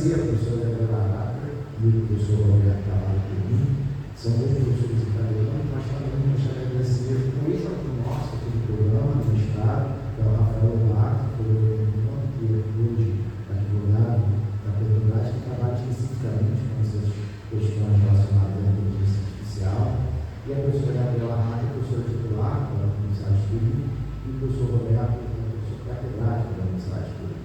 agradecer a professora Gabriela Arata e o professor Roberto Cavallo por mim. São dois professores italianos, mas também gostaria de agradecer com isso aqui nosso, aqui do programa, do Estado, que é o Rafael Lato, que foi o que hoje advogado da Petrobras, que trabalha especificamente com essas questões relacionadas à inteligência artificial, e a professora Gabriela Arata, professora titular da Universidade Pública, e o professor Roberto, professor catedrático da Universidade Pública.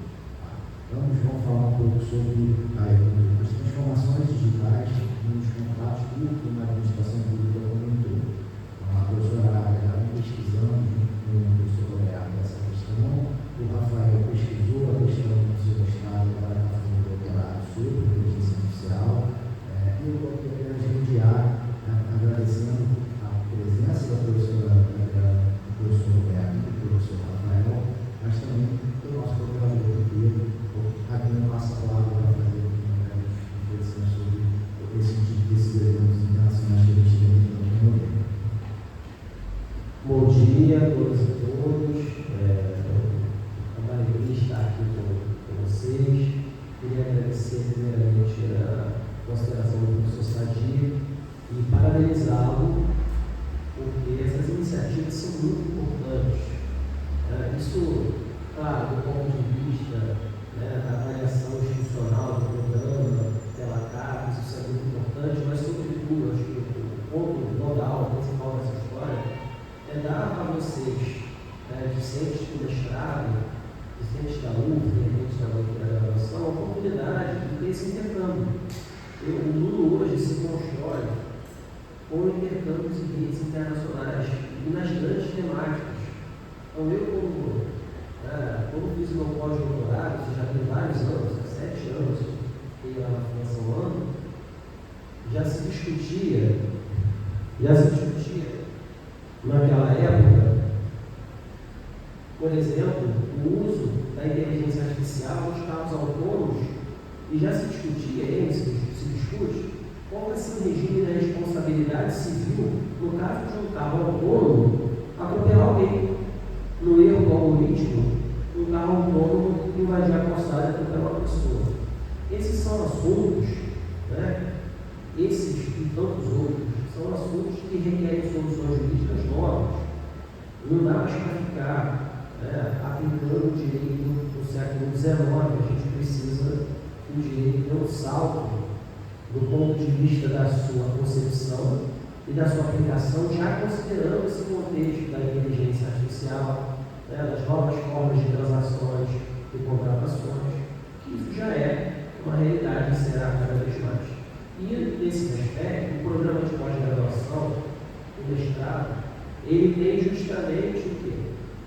Vamos falar um pouco sobre as transformações digitais nos contratos públicos e na administração pública como um todo. Então, a professora já vem pesquisando com o professor Roberto essa questão, o Rafael pesquisou a questão do seu mestrado e agora está fazendo doutorado sobre inteligência artificial, e eu vou apenas remediar, agradecendo a presença da professora do professor Roberto e do professor Rafael, mas também do nosso programador inteiro. Aqui eu passo a palavra para fazer reflexões sobre esses eventos internacionais que a gente tem no momento. Bom dia a todas e todos. É uma alegria estar aqui com vocês. Queria agradecer primeiramente a consideração do professor Sadi e parabenizá-lo, porque essas iniciativas são muito importantes. Isso, claro, do ponto de vista da avaliação institucional do programa, pela CAPES, isso é muito importante, mas, sobretudo, acho que o ponto nodal, principal dessa história, é dar para vocês, discentes do mestrado, discentes da UF, discentes da graduação, a oportunidade de ter esse intercâmbio. O mundo hoje se constrói com intercâmbios e redes internacionais e nas grandes temáticas. Então, eu, quando fiz o meu pós-doutorado, isso já tem vários anos, há 7 anos, fiquei lá na França um ano, já se discutia naquela época, por exemplo, o uso da inteligência artificial nos carros autônomos, e já se discutia, se discute, qual vai ser o regime da responsabilidade civil no caso de um carro autônomo atropelar alguém. No erro do algoritmo, um carro autônomo invadir a calçada e atropelar uma pessoa. Esses são assuntos, esses e tantos outros, são assuntos que requerem soluções jurídicas novas. Não dá mais para ficar aplicando o direito do século XIX. A gente precisa que o direito dê um salto do ponto de vista da sua concepção e da sua aplicação, já considerando esse contexto da inteligência artificial, das novas formas de transações e contratações, que isso já é uma realidade e será cada vez mais. E, nesse aspecto, o programa de pós-graduação, o mestrado, ele tem justamente o quê?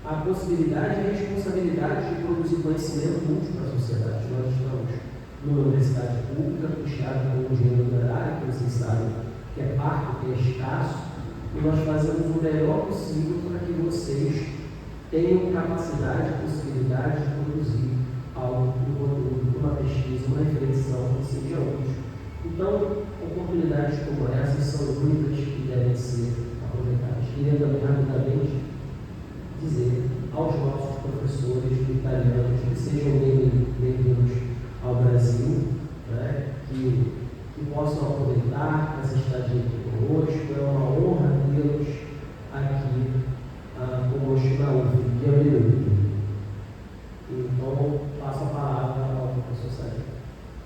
A possibilidade e a responsabilidade de produzir conhecimento útil para a sociedade. Nós estamos numa universidade pública, puxada com um dinheiro numerário, que vocês sabem que é parco, que é escasso, e nós fazemos o melhor possível para que vocês tenham capacidade e possibilidade de produzir algo, um conteúdo, uma pesquisa, uma reflexão que seja útil. Então, oportunidades como essas são muitas e devem ser aproveitadas. Queria também rapidamente dizer aos nossos professores italianos que sejam bem-vindos ao Brasil, que possam aproveitar essa estadia aqui conosco. É uma honra tê-los aqui conosco na UF. Então, passo a palavra ao professor Sadi.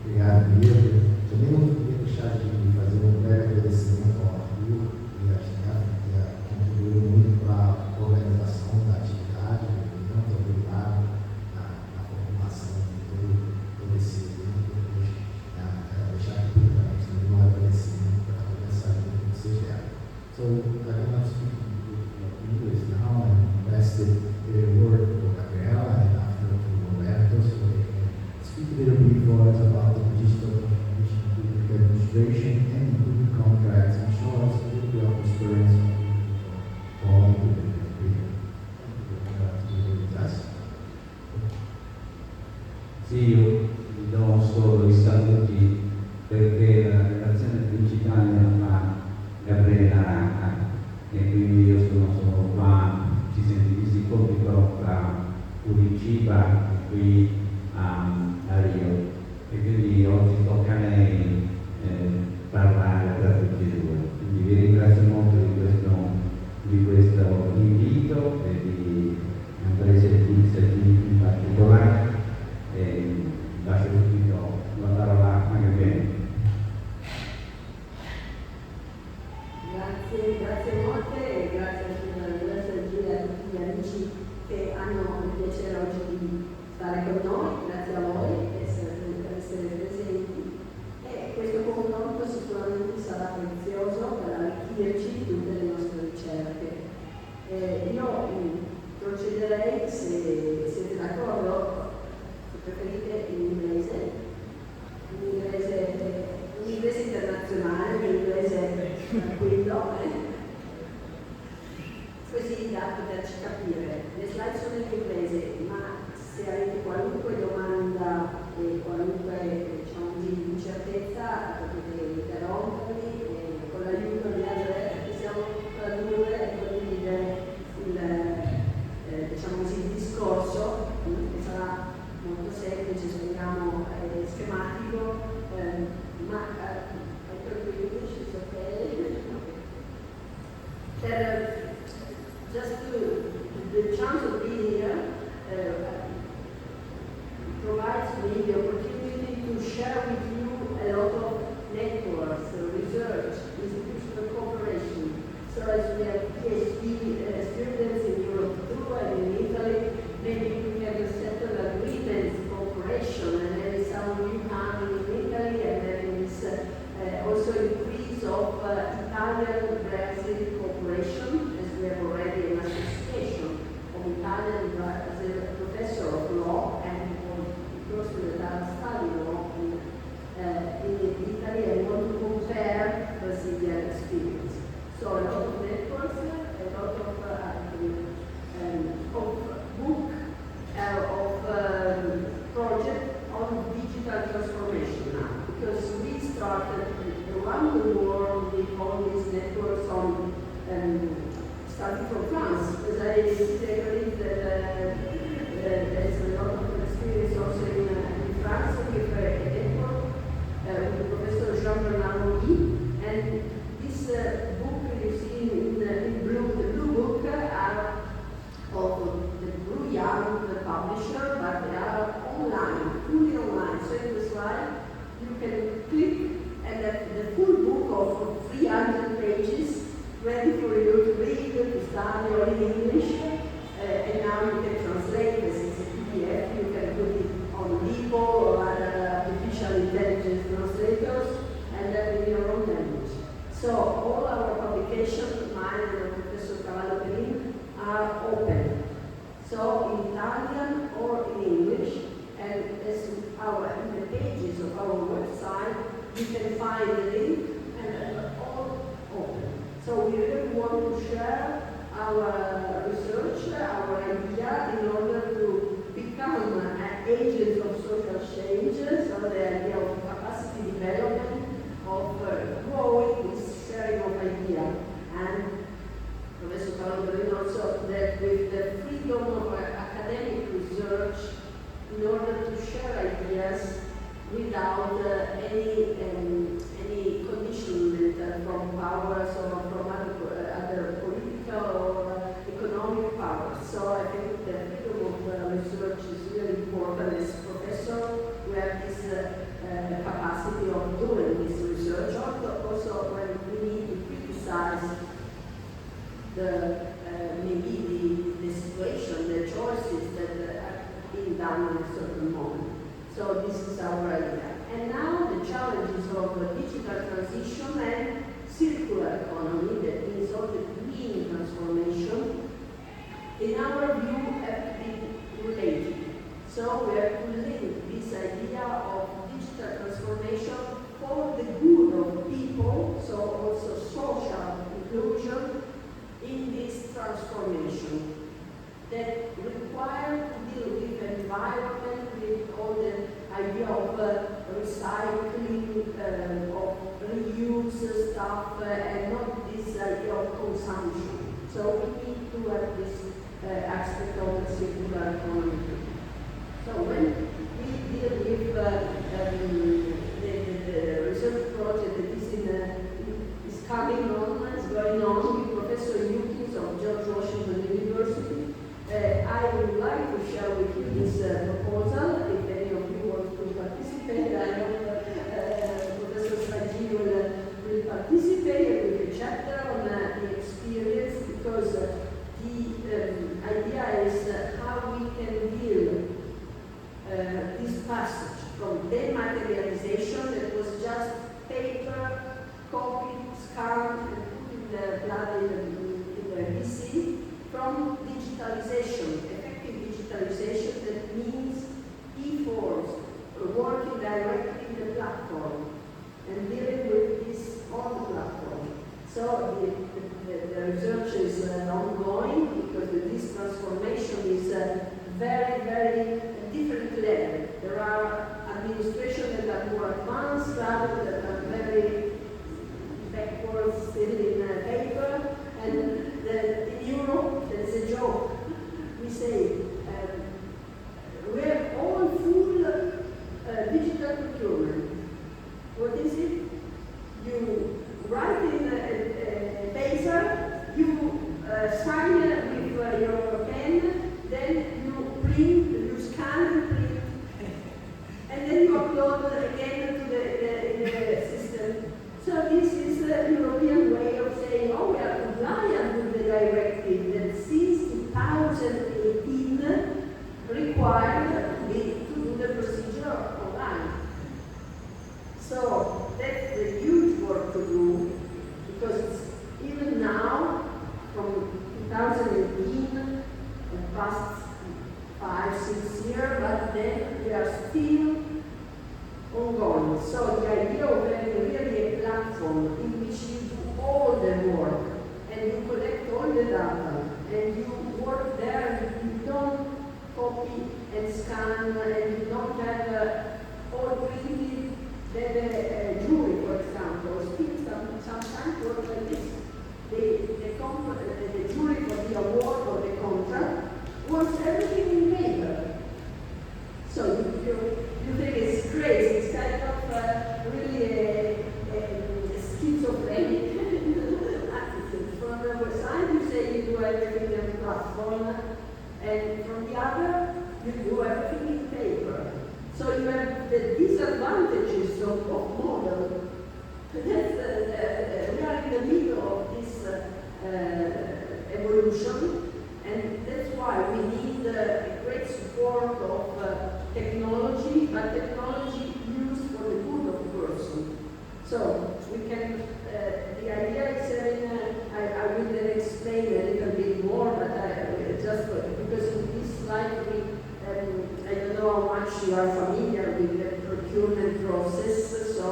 Obrigado, Pedro. Também não queria deixar de fazer um breve agradecimento ao Arthur e à Stephanie, que contribuíram muito para a organização da atividade, tanto obrigado na formação de todo esse evento. Deixar aqui publicamente também um agradecimento para a mensagem que vocês deram. So, I'm not speaking English now, and pass the word to Gabriela and after to Roberto, so they can speak a little bit for us about the digital transformation in public administration and public contracts, and show us a little bit of experience for all the Sì, io vi do solo i saluti perché la relazione principale la fa Gabriela Arata e quindi io sono qua, ci siamo divisi il compito tra Curitiba e qui a Rio e quindi oggi comunque diciamo di incertezza potete romperli e con l'aiuto di Andrea possiamo tradurre e condividere diciamo così, il discorso che sarà molto semplice, speriamo schematico, ma per English is okay. Just the chance of being here provides me the opportunity to share with you a lot of networks, research, institutional cooperation. So as we have PhD students in Europe too and in Italy, maybe we can settle agreements, cooperation, and there is some new coming in Italy, and there is also increase of Italian-Brazil cooperation, as we have already an association of Italian Brazil professor of law and those who have studied law in Italy and want to compare Brazilian experience. So a lot of networks, a lot of book, of project on digital transformation now, because we started around the world with all these networks on starting from France, because I believe that there's a lot of experience also in France with a network with Professor Jean-Bernard Mogi, and this book you see in blue, the blue book are of the Blue Yarn, the publisher, but they are online, fully online. So in the slide you can click and the full book of 300 pages ready for you to read, to study all in English, and now you can translate this. It's a PDF, you can put it on Libro or other artificial intelligence translators, and then in your own language. So all our publications, mine and Professor Cavallo Perin, are open. So in Italian or in English, and as in the pages of our website, you can find the link, and they're all open. So we really want to share our research, our idea, in order to become agents of social change, so the idea of capacity development, of growing this sharing of idea. And Professor Paolo Perin also that with the freedom of academic research, in order to share ideas without any conditionment from powers or from other political or economic powers. So I think the freedom of research is really important. As professor, we have this capacity of doing this research. Also, when we need to criticize maybe the situation, the choices that are being done at a certain moment. So this is our idea. And now the challenges of digital transition and circular economy, that means all the green transformation, in our view have to be related. So we have to link this idea of digital transformation for the good of people, so also social inclusion in this transformation that require to deal with the environment, with all the idea of recycling, of reuse stuff, and not this idea of consumption. So we need to have this aspect of the circular economy. So when we deal with the research project that is coming on, is going on with Professor Yukins of George Washington University, I would like to share with you this proposal. If any of you want to participate, I know Professor Stragi will participate with a chapter on the experience, because the idea is how we can build this passage from dematerialization, that was just paper, copied, scanned, and put in the blood in the PC, from digitalization, effective digitalization, that means e-forms, working directly in the platform and dealing with this on the platform. So the research is ongoing, because this transformation is very, very different level. There are administration that are more advanced, rather that are very backwards still in paper. And in Europe, there's a joke. We say, we have all full digital procurement. What is it? You write in a paper, you sign with your pen, then you print, you scan and print, and then you upload again to the system. So this is the European way of saying, oh, we are compliant with the directive that since 2018 required me to do the procedure online. So that's the huge work to do, because even now, from 2018, past 5-6 years, but then we are still ongoing. So the idea of having really a platform in which you do all the work and you collect all the data and you work there, you don't copy and scan and you don't have all printed. The jury, for example, still sometimes work like this. The jury for the award or the contract wants everything in paper. So you think it's crazy. It's kind of really a schizophrenic attitude. From the side, you say you do everything in a platform, and from the other, you do everything in paper. So you have the disadvantages of both models. We are in the middle of this evolution, and that's why we need a great support of technology, but technology used for the good of the person. So we can, the idea is having, I will then explain a little bit more, but just because in this slide I don't know how much you are familiar with the procurement process, so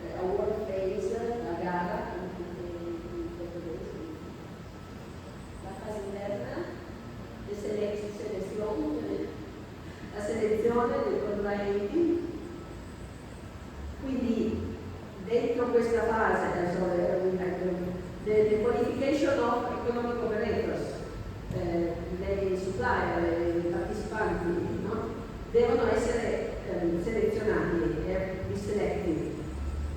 the award phase, la gara, la fase interna, la selezione dei contraenti. Quindi dentro questa fase, the qualification of economic operators, dei supplier, dei partecipanti, no? Devono essere selezionati e selected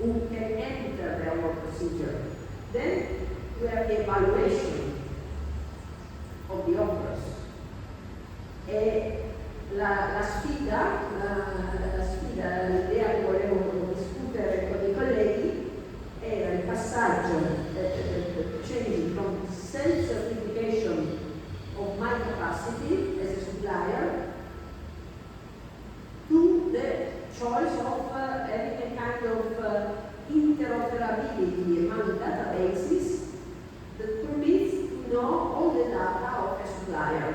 who can enter the award procedure. Then we have the evaluation of the offers. E la sfida, l'idea che volevo discutere con i colleghi era il passaggio, changing from self-certification of my capacity as a supplier to the choice of having a kind of interoperability among databases that permits to know all the data of a supplier,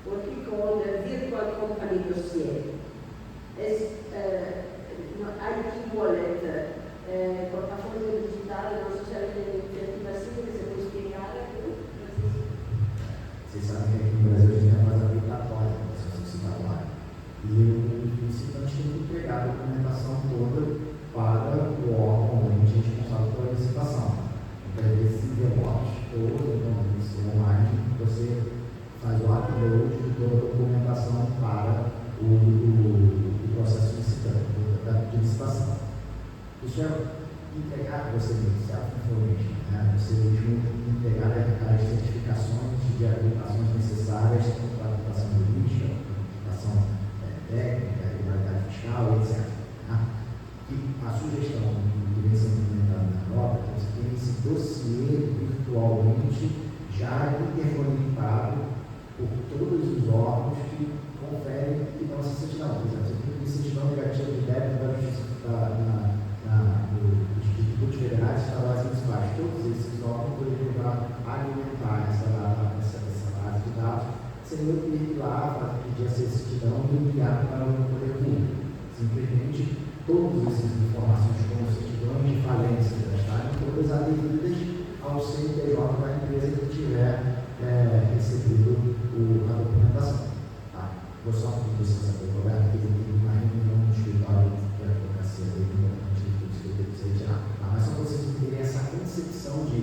what we call the virtual company dossier. As IT wallet, portafoglio digitale, non so se avete l'iniziativa simile, se puoi spiegare. Vocês sabem que aqui no Brasil a gente tem mais habilitatória para o processo cidadão. E o licitante tem que entregar a documentação toda para o órgão onde a gente é responsável pela licitação. Então, esses envelopes todos, então, online, você faz o upload de toda a documentação para o processo de licitação. Isso é entregar você mesmo, self-information, né? Você mesmo entregar as certificações de habilitações necessárias para a habilitação jurídica, habilitação técnica, regularidade fiscal, etc. Né? E a sugestão que vem sendo implementada na nota é que você tenha esse dossiê virtualmente já interconectado por todos os órgãos que conferem que não se certidão. Por exemplo, você tem certidão negativa de débito da Justiça dos tributos federais e estaduais municipais. Todos esses órgãos poderiam alimentar essa base de dados, sem eu ter que ir lá pedir a certidão e enviar para o poder público. Simplesmente todas essas informações, como certidões de falência, estarem todas aderidas ao CNPJ da empresa que tiver recebido a documentação. Tá? Vou só pedir licença para o Roberto, que ele tem uma reunião para a advocacia é importante de tudo que eu sei tirar. Mas só para vocês entenderem essa concepção de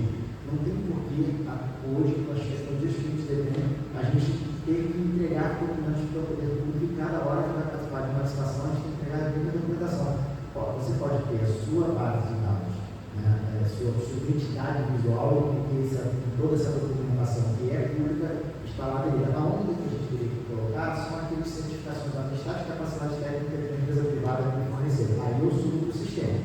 não tem porquê hoje, com as questões que a gente tem, a gente ter que entregar documentos para o poder público e cada hora que vai participar de uma licitação, a gente tem que entregar a documentação. Você pode ter a sua base de dados, né, a sua identidade visual e toda essa documentação que é pública está lá dentro. A única que a gente teria que colocar são aquelas certificações da atestado de capacidade técnica que a empresa privada tem que fornecer. Aí eu subo para o sistema.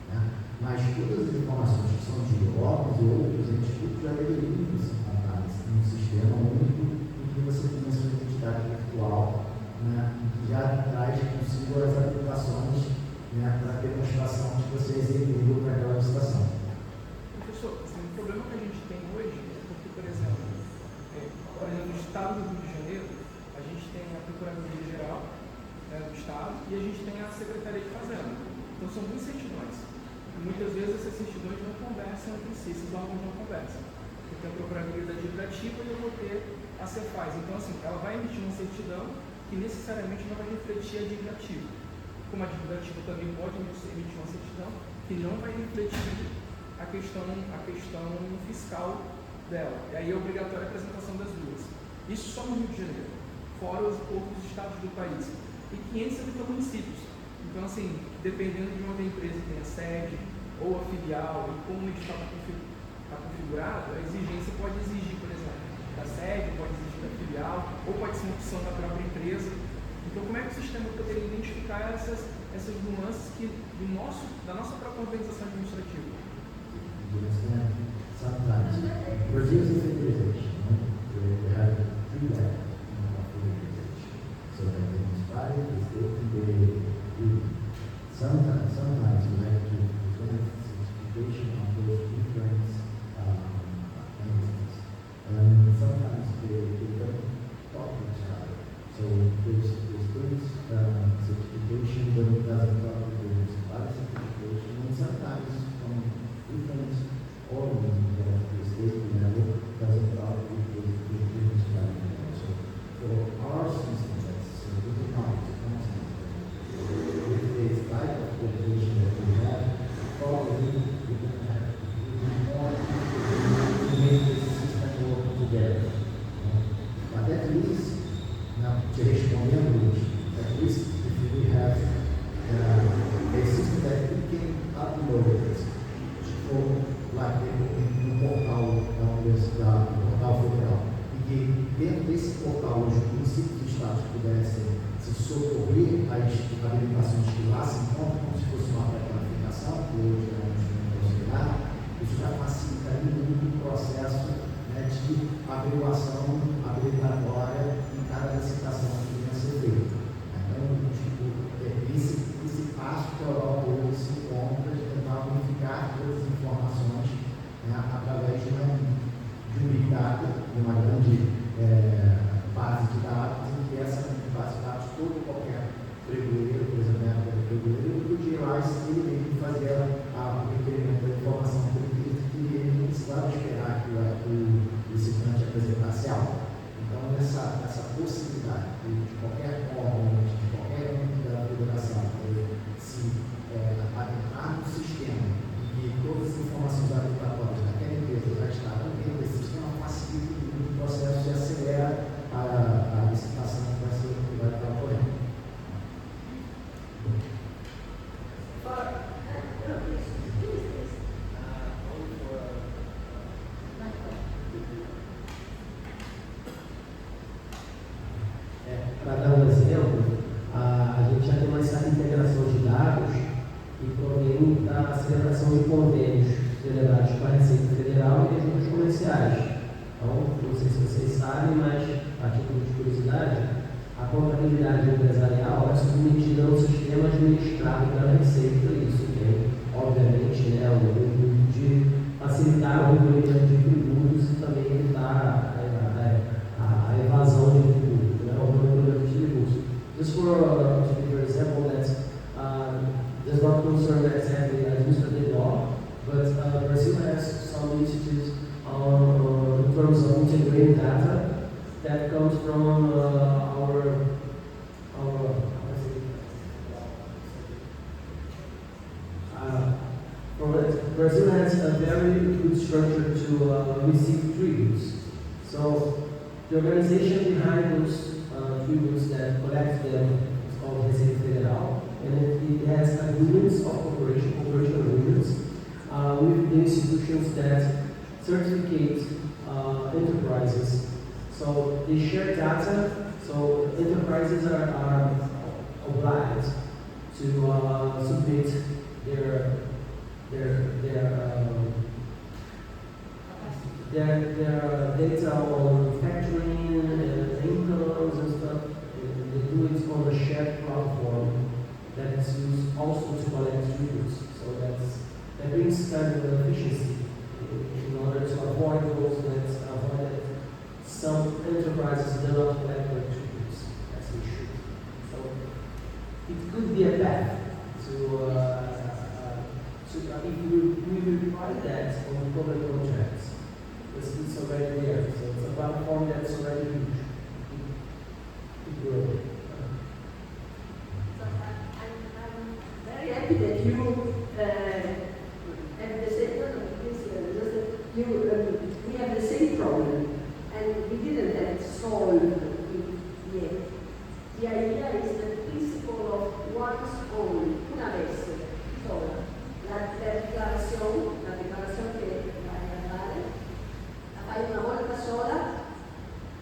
Né? Mas todas as informações que são de órgãos e outros entes públicos já deveriam ser contadas num sistema único em que você tem a sua identidade virtual, né, que já traz consigo as habilitações, né, para a demonstração de que você executou para aquela licitação. Professor, o problema que a gente tem hoje é porque, por exemplo, no estado do Rio de Janeiro, a gente tem a Procuradoria Geral, né, do Estado e a gente tem a Secretaria de Fazenda. Então são duas certidões. E muitas vezes essas certidões não conversam entre si, esses órgãos não conversam. Eu tenho a Procuradoria da Legislativa e eu vou ter a Cefaz. Então, assim, ela vai emitir uma certidão que necessariamente não vai refletir a legislativa. Como a legislativa também pode emitir uma certidão que não vai refletir a questão fiscal dela. E aí é obrigatória a apresentação das duas. Isso só no Rio de Janeiro, fora os outros estados do país. E 570 municípios. Então, assim, dependendo de onde a empresa tem a sede ou a filial e como o edital está configurado, a exigência pode exigir, por exemplo, da sede, pode exigir da filial, ou pode ser uma opção da própria empresa. Então, como é que o sistema poderia identificar essas nuances da nossa própria organização administrativa? Sometimes. Brazil's a federation, they have three levels of federation. So that the municipality, the state, and the union. Sometimes you have to get certification on those different entities. And sometimes they don't talk to each other. So there's state certification, but it doesn't talk to the municipality certification. And sometimes from different organisms at the state level doesn't talk to the municipality level. So for our system, that's a good amount of content. With this type of coordination that we have, probably we can have more to make this system work together. But at least, now, to respondendo, at least if we have a system that we can upload it for, like no portal da universidade, no portal federal, e que dentro desse portal os municípios e estados pudessem se socorrer às habilitações que lá se encontram, como se fosse uma pré-qualificação, que hoje é um instrumento auxiliar, isso já facilitaria muito o processo, né, de averiguação habilitatória em cada licitação que venha a ser feita. Então, esse passo que a Europa hoje se encontra de tentar unificar todas as informações, né, através de um Big Data, de uma grande base de dados, em que essa base de dados, todo qualquer pregoeiro, por exemplo, pregoeiro, podia ir lá e ele fazer o requerimento da informação que ele não precisava esperar que o licitante apresentasse algo. Então, essa possibilidade de qualquer órgão, de qualquer entidade de educação, se adentrar no sistema e todas as informações habilitatórias daquela empresa já estavam dentro desse sistema, facilita muito o processo e acelera a licitação que vai estar ocorrendo. Para dar um exemplo, a gente já tem uma certa integração de dados e provém da celebração de convênios celebrados com a Receita Federal e as juntas comerciais. Então, não sei se vocês sabem, mas a título de curiosidade, a contabilidade empresarial é submetida ao sistema administrado pela Receita. Isso tem, obviamente, né, o intuito de facilitar o recolhimento de tributos e também evitar a evasão de tributos, né, o recolhimento de tributos. Just for to give you an example that does not concern exactly administrative law, but Brazil has some initiatives in terms of integrating data that comes from our Brazil has a very good structure to receive tributes. So the organization behind those tributes that collect them is called Receita Federal, and it has agreements of cooperation agreements with the institutions that certificate enterprises. So they share data, so enterprises are obliged to submit their data on factoring, incomes and stuff. They do it on a shared platform that is used also to collect tributes. So that brings kind of efficiency in order to avoid those that some enterprises do not collect their tributes as they should. So it could be a path to if we apply that on public contracts, because it's already there. So it's a platform that's already huge. It will. So I'm very happy that you have the same. We have the same problem, and we didn't have it solved yet. The idea is the principle of one's own, una vez sola. La declarazione che vai a fare, la fai una volta sola,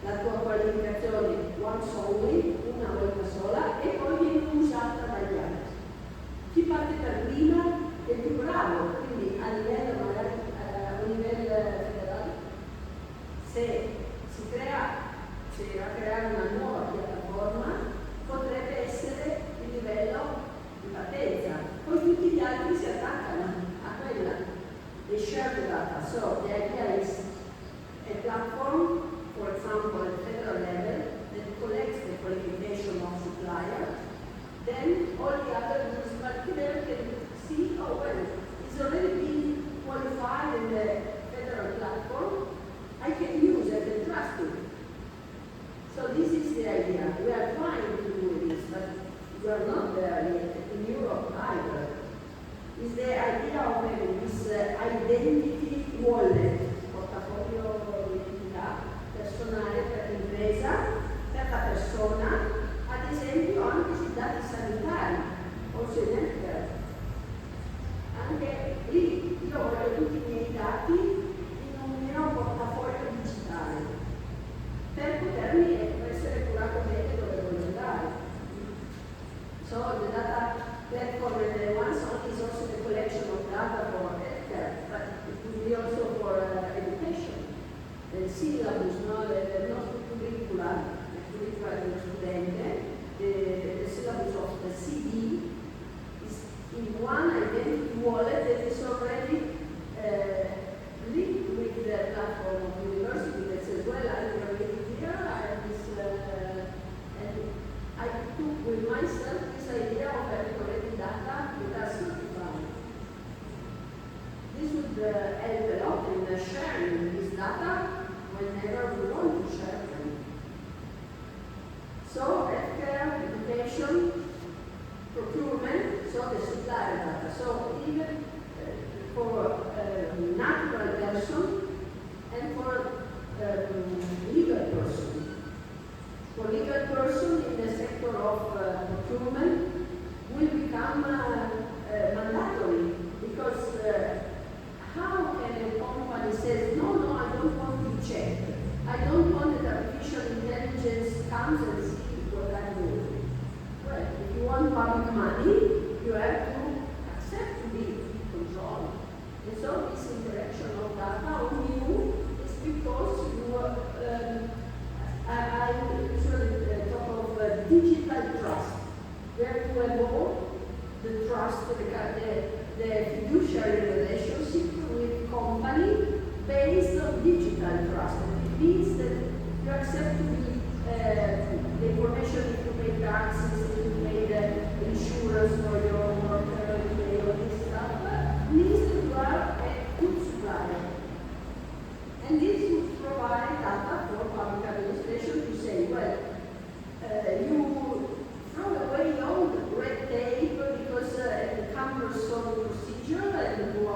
la tua qualificazione once only, una volta sola, e poi viene usata dagli altri. Chi parte per prima è più bravo, quindi a livello magari a livello federale, se si va a creare una nuova piattaforma, potrebbe essere il livello di partenza. Poi tutti gli altri si attaccano a quella. They share the data. So the idea is a platform, for example, at federal level, that collects the qualification of supplier. Then all the other municipalities can see, oh well, it's already been qualified in the federal platform. I can use it and trust it. So this is the idea. We are trying to do this, but we are not there yet. In Europe either, is the idea of having this identity wallet, portafoglio di identità personale per l'impresa, per la persona, ad esempio anche sui dati sanitari, o sui healthcare. Anche lì io voglio tutti i miei dati in un mio portafoglio digitale per potermi essere curato bene dove voglio andare. So the data platform and the one song is also the collection of data for healthcare, but it could be also for education. The syllabus, the nostro curricula, il curricula dello studente, the syllabus of the CD is in one identity wallet that is already linked with the platform of the university that says, well, I'm graduated here, I have this, and I took with myself this idea of having already data that are certified. This would help a lot in sharing this data whenever we want to share them. So, healthcare, education, procurement, so the supplier data. So, even for natural person and for legal person. For legal person in the sector of procurement will become mandatory because how can a company say, no, I don't want to check. I don't want that artificial intelligence comes and sees what I'm doing. Well, if you want public money, you have to accept to be controlled. And so this interaction of data on you is because you I usually talk of digital trust, where you evolve the trust, the fiduciary relationship with company based on digital trust. And it means that you accept to be the information if you pay taxes, if you pay the insurance for your worker, if you pay all this stuff, means that you are a good supplier. And this would provide data for public administration to say, well, you throw away all the red tape because it cumbersome procedure and you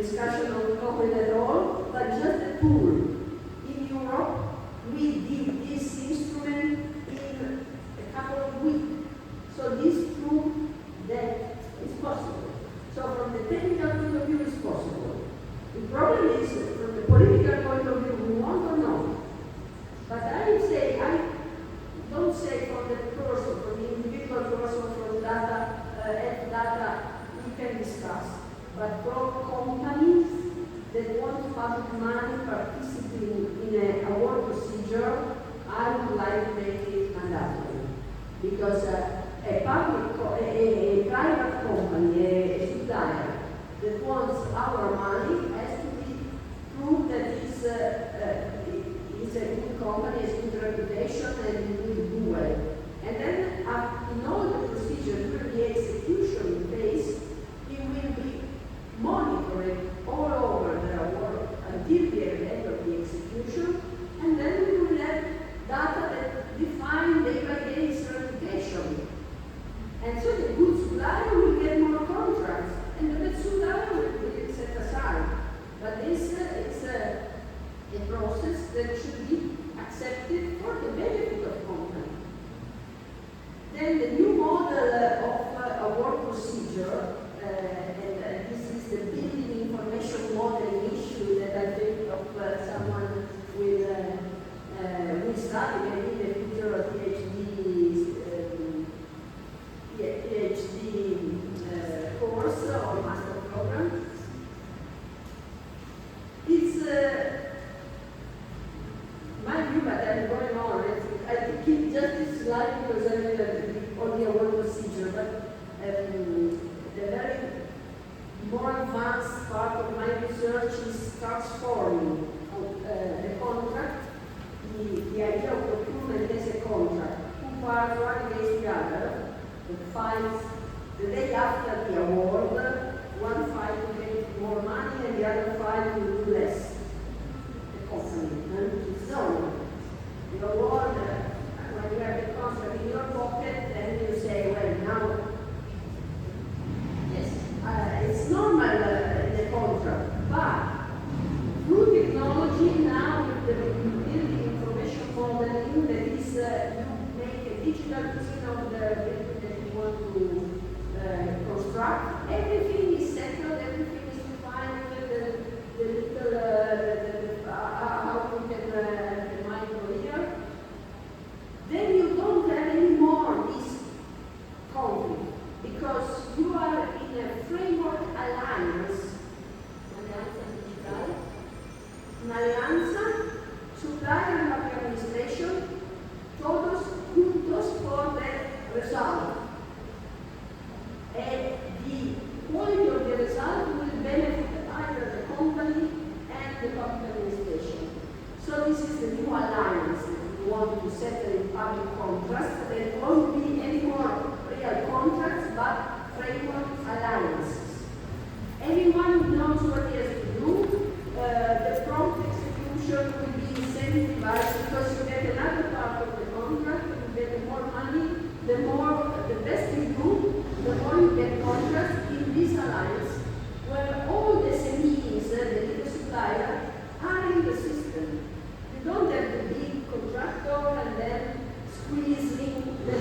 discussion of COVID at all, but just a tool. In Europe, we did this instrument in a couple of weeks. So this proves that it's possible. So from the technical point of view, it's possible. The problem is, from the political point of view, we want or not. But I don't say from the person, from the individual person, from data, we can discuss. But from companies that want public money participating in a award procedure, I would like to make it mandatory. Because a private company, a supplier that wants our money has to be proved that it's a good company, has good reputation, and it will do well. And then in all the procedure during the execution phase, it will be monitored all over the award until the end of the execution, and then we will have data that define day by day its reputation. And so the good supplier will get more contracts, and the bad supplier will be set aside. But this is a process that should be accepted for the benefit of company. Then the new model of award procedure, and this is the building information modeling issue that I think of someone will study maybe in the future of PhD course or master program. It's my view, but I'm going on. I keep just this slide because I'm on the award procedure, but the very more advanced part of my research is transforming the contract, the idea of procurement as a contract. Two parts, one against the other, the fights the day after the award, one fight to get more money and the other fight to do less. The company, it's normal. The award, when you have the contract in your pocket, then you say, well, now, yes, it's normal in the contract, but through technology now with the building information modeling, that is, you make a digital twin of the building that you want to construct, everything is settled, everything is defined, the little, how you can micro here. Then you don't have any more this conflict, because you are in a framework alliance. Un'alleanza, supplier and public administration, todos juntos for the result. And the quality of the result will benefit either the company and the public administration. So this is the new alliance that we want to settle in public contracts. There won't be any more real contracts, but framework alliances. Anyone who knows what he has to do, the prompt execution will be incentivized because you get another part of the contract, you get more money, the best you do, the more you get contracts in this alliance, where all the SMEs, the little supplier, are in the system. You don't have the big contractor and then squeezing the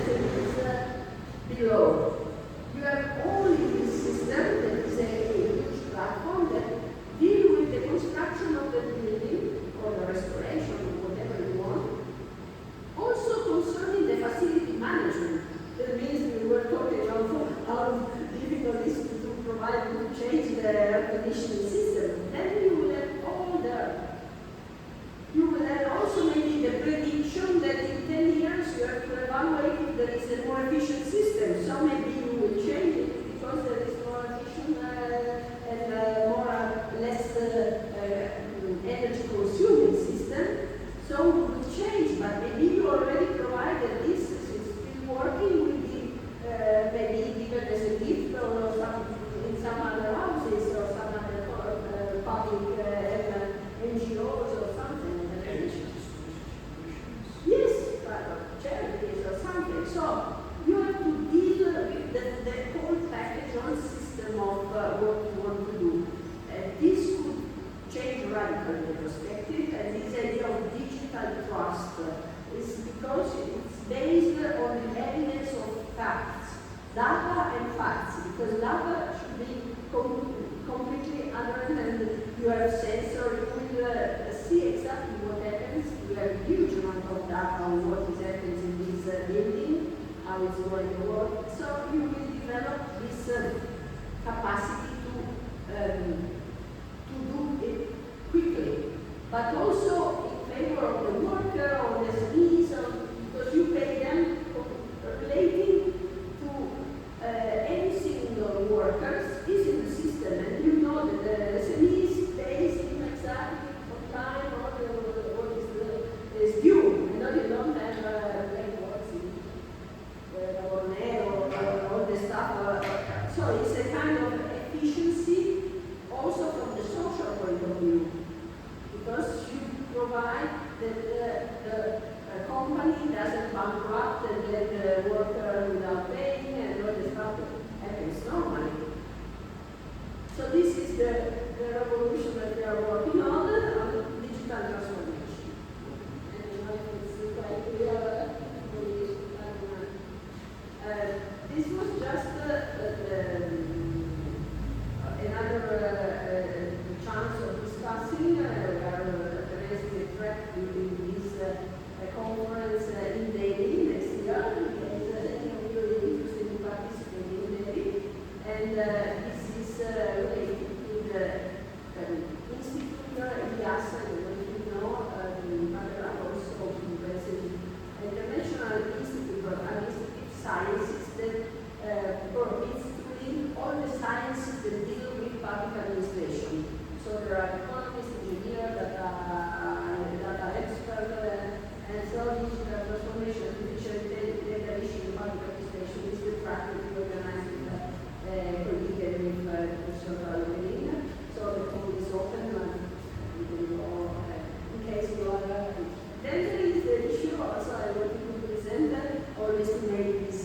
is going to work. So you will develop this capacity to do it quickly, but also in favor of the worker or the SMEs, because you pay them relating to any single workers is in the system, and you know that the SMEs pays in exactly on time what is due. You know, you don't have records or all the stuff. So it's a kind of efficiency also from the social point of view, because you provide that the company doesn't bankrupt and let the worker without paying and all the stuff that happens normally. So this is the revolution that we are working on digital transformation. And it's quite clear. This was just another chance of discussing. We are raising a track during this conference in Delhi next year. Any of you are interested in participating in Delhi. And this is related to the Institute IIASA, you know, but also the International Institute for Administrative Sciences that permits to link all the sciences that deal with public administration. So there are economists, engineers, data experts, and so digital transformation, digital data issue in public administration is the track that we organize with colleague and with Professor Alberina. So the call is open, we can go in case you are. Then there is the issue also I wanted to present, always to make this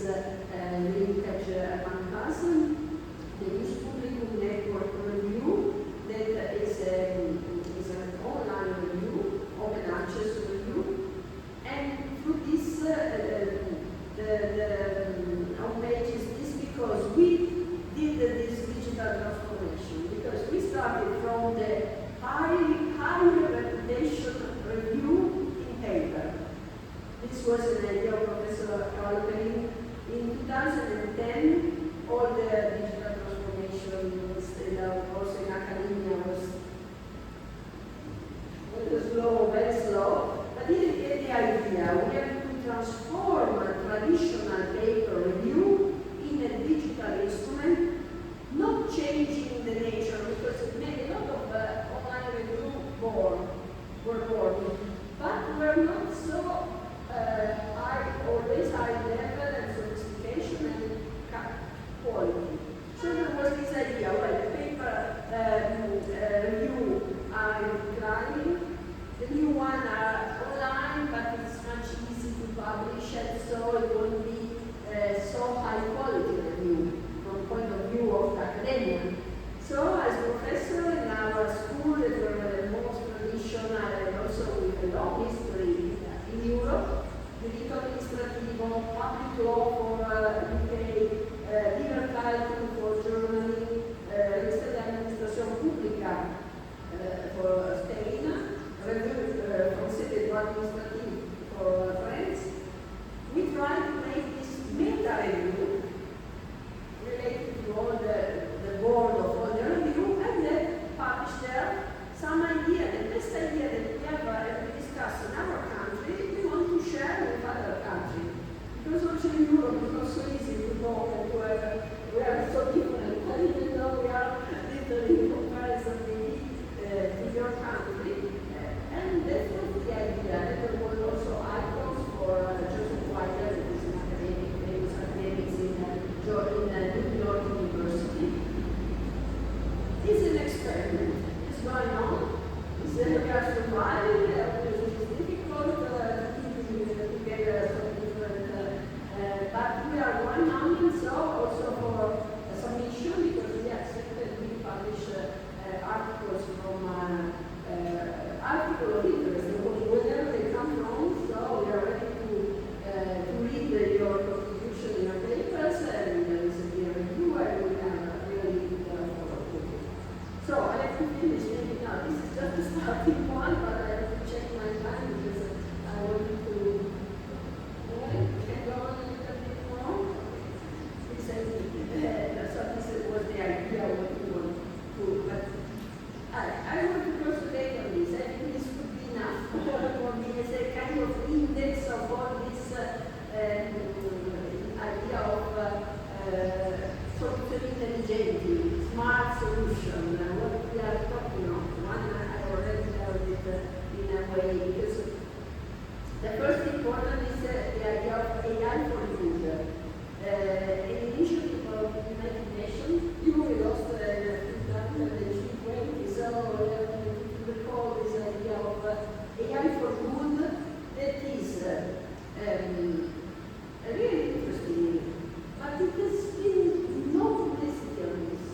linkage among us, the News Publicum Network review that is an online review, open access review, and through this the homepage is this because we did this digital transformation, because we started from the high reputation review in paper. This was an idea of Professor Alperin. In 2010, all the digital transformation was, also in academia was slow, very slow. But he had the idea we have to transform a traditional paper review in a digital instrument, not changing the nature, because it made a lot of online review were born, but we're not so always high level and sophistication and quality. So there was this idea, well, the paper review are declining, the new one are online, but it's much easy to publish, and so it won't be so high quality review from point of view of academia. So as professor in our school that were the most traditional and also with a long history in Europe, diritto amministrativo, public law for UK, Libertaltum for Germany, Registro di Amministrazione Pubblica for Spain, Conseil de droit administratif for France. We try to make this meta review related to all the board of all the review, and then publish there some idea, the best idea that we have discussed in our country, we want to share with other countries. Because also in Europe it's not so easy to talk and to have, we are so different, even though we are little in comparison with your country. And that was the idea. There was also icons for Joseph Weiler, who is an academic, famous academic in New York University. It's an experiment. It's going on. It's we are surviving. It's difficult to keep together so different. But we are going on, and so also for submission, because we accepted we publish articles from article of interest, wherever they come from. So we are ready to read your contribution in your papers, and there is a peer review, and we can really follow it. So I have to finish maybe now. This is just the starting point, but I have to check my time because I want to can go on a little bit more. if you recall this idea of AI for good, that is really interesting, but it has been no publicity on this.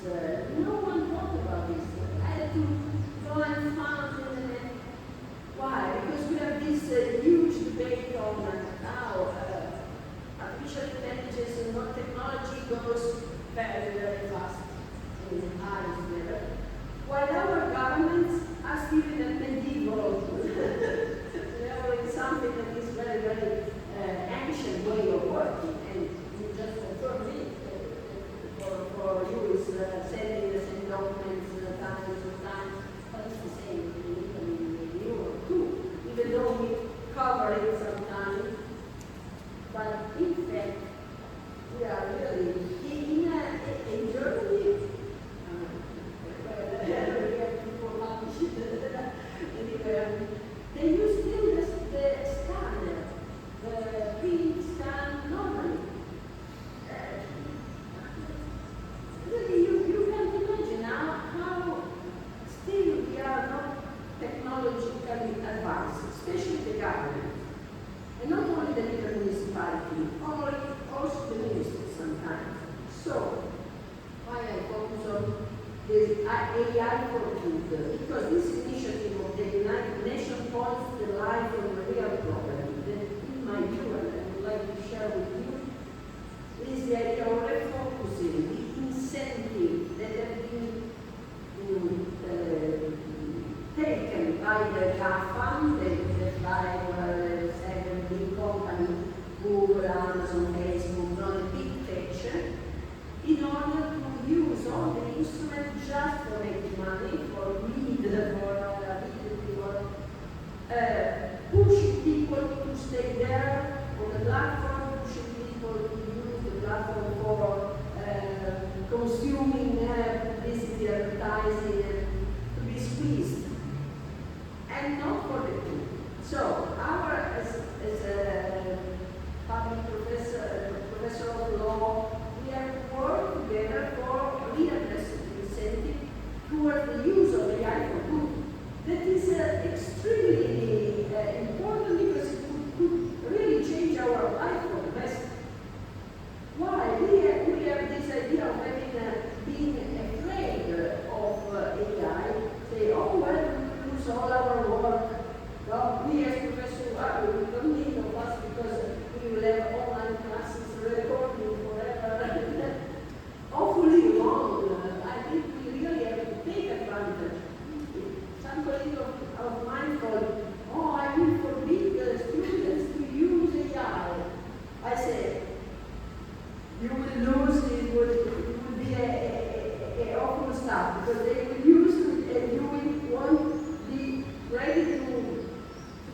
No one thought about this. I had to go and find the internet. Why? Because we have this huge debate on how artificial intelligence and what technology goes very, very fast in times together, while our governments are still in a medieval, they are in something that is very, very ancient way of working, and you just confirm it for you is sending the same documents thousands of times, but it's the same in Europe too, even though we cover it sometimes. But in fact, we are really in Germany. We have people publish it. They use still the scanner, the print scan normally. Really, you can't imagine how still we are not technologically advanced, especially the government. And not only the little municipality, also the ministry sometimes. So, why I focus on the AI for good? Because this initiative of the United Nations points the light on the real problem that, in my view, and I would like to share with you, is the idea of refocusing the incentive that have been taken by the GAFAM, the 7 big companies, Google, Amazon, Facebook, not a big picture, in order to use all the instruments just for making money, for greed, for pushing people to stay there on the platform, pushing people to use the platform for consuming publicity, advertising, to be squeezed, and not for the good. So, as a public professor of law, we have worked together for readdressing the incentive towards the use of AI for good. That is extremely important because it could really change our life for the best. Why? We have this idea of being afraid of AI, say, oh, well, we lose all our work. Well, we as professors, we don't need of us because we will have online classes recording forever. Awfully wrong. I think we really have to take advantage. Some colleague of mine called, oh, I will forbid students to use AI. I said, you will lose, it would be a awful stuff because they will use it and you won't be ready to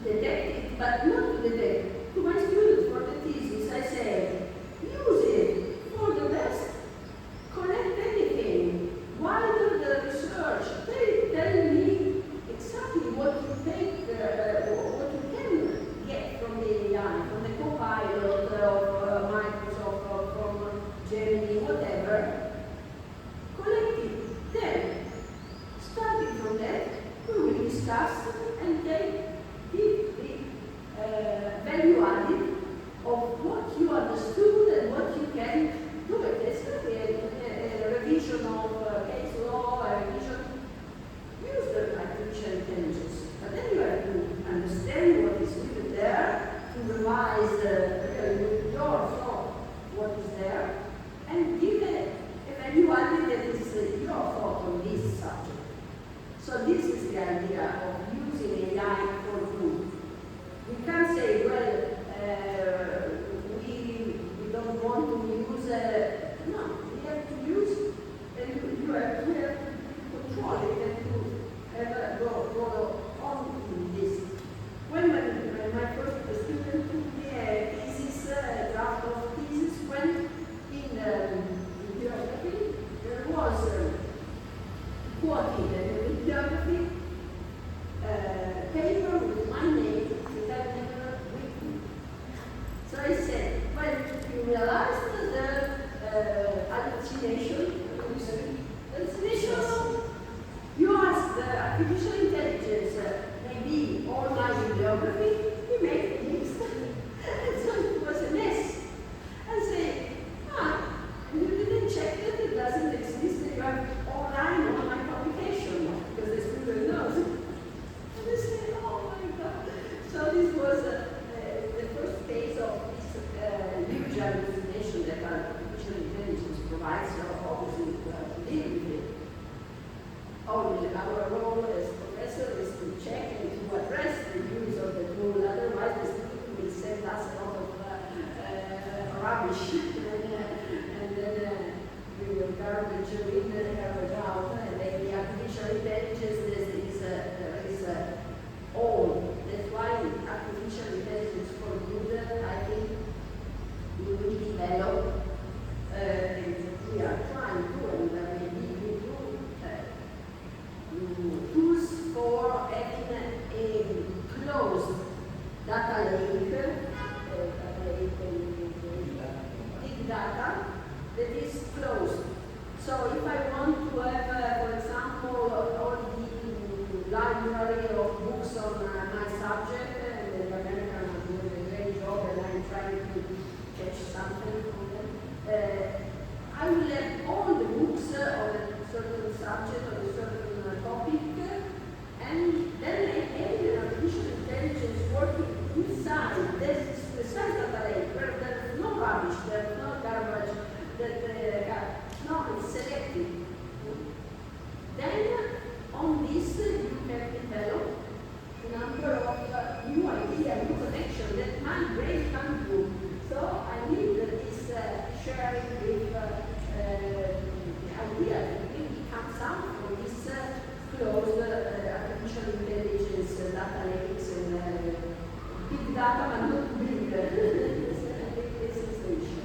detect it, but not to detect. To my students for the thesis, I said, use it for the best. Collect anything. Why do the research? Tell me exactly what you take, what you can get from the AI, from the Copilot of Microsoft or from Gemini, whatever. Collect it. Then, starting from that, we will discuss and take the value added of what you understood and what you can do it. It's not a revision of case law, a revision. Use the artificial intelligence. But then you have to understand what is written there, to revise with your thought what is there, and give a value added that is your thought on this subject. So this is the idea of using AI for good. We can't say, well, we don't want to use no, we have to use, and we have to control it and to go on in this. When my first student took me a thesis, a draft of thesis, when in geography, there was quoted in geography paper artificial intelligence may be all my bibliography, he made a list. And so it was a mess. I say, you didn't check that it doesn't exist, that you have online on my publication, because the student knows. And I say, oh my God. So this was the first phase of this huge hallucination that artificial intelligence provides, so obviously to deal with it. Our role as professor is to check and to address the use of the tool, otherwise the student will send us a lot of rubbish and then we will garbage in and garbage out, and then the artificial intelligence is all. That's why artificial intelligence for good, I think we will develop, and we are trying to, and maybe we do, tools for having a closed data lake, big data that is closed. So if I want to have, for example, all the library of books on my subject, and the Americans are doing a great job, and I'm trying to catch something from them, I will have all the books on a certain subject, on a certain topic, and then I have an artificial intelligence working inside. There's this precise data lake where there's no rubbish, there's no garbage, no, it's selected. Then on this you can develop a number of new ideas, new connections that my brain can do. So I need this sharing with ideas that really comes out from this closed artificial intelligence data lakes and big data, but not big sensation.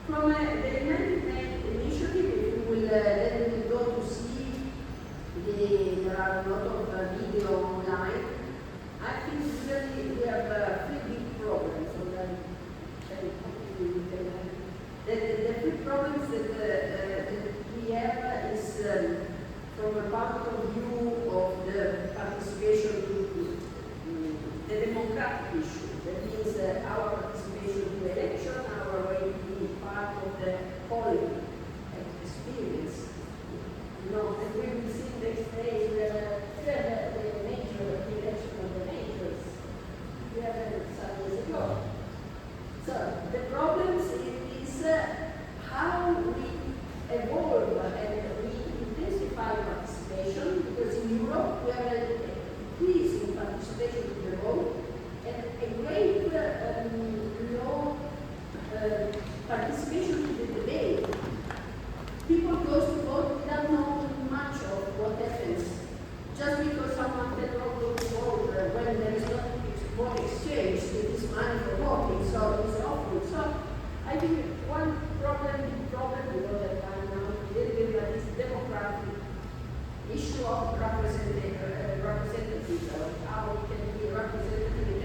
From the United Nations initiative, if you will then go to see, there are a lot of video online. I think really we have three big problems. So the three problems that we have is from a point of view of the participation to the democratic issue. That means our participation to election, our way to be part of the polling experience. And we will see next day the major election of the majors. We have some years ago. So the problems is how we evolve and we intensify participation, because in Europe we have an increase in participation to the vote and a great low participation to the debate. People go to vote without knowing much of what happens. Just because someone can go to vote when there is not vote exchange, it is money for voting, so it's awful. So I think one problem, because I find now a little bit that is democratic issue of representatives, how it can be representative in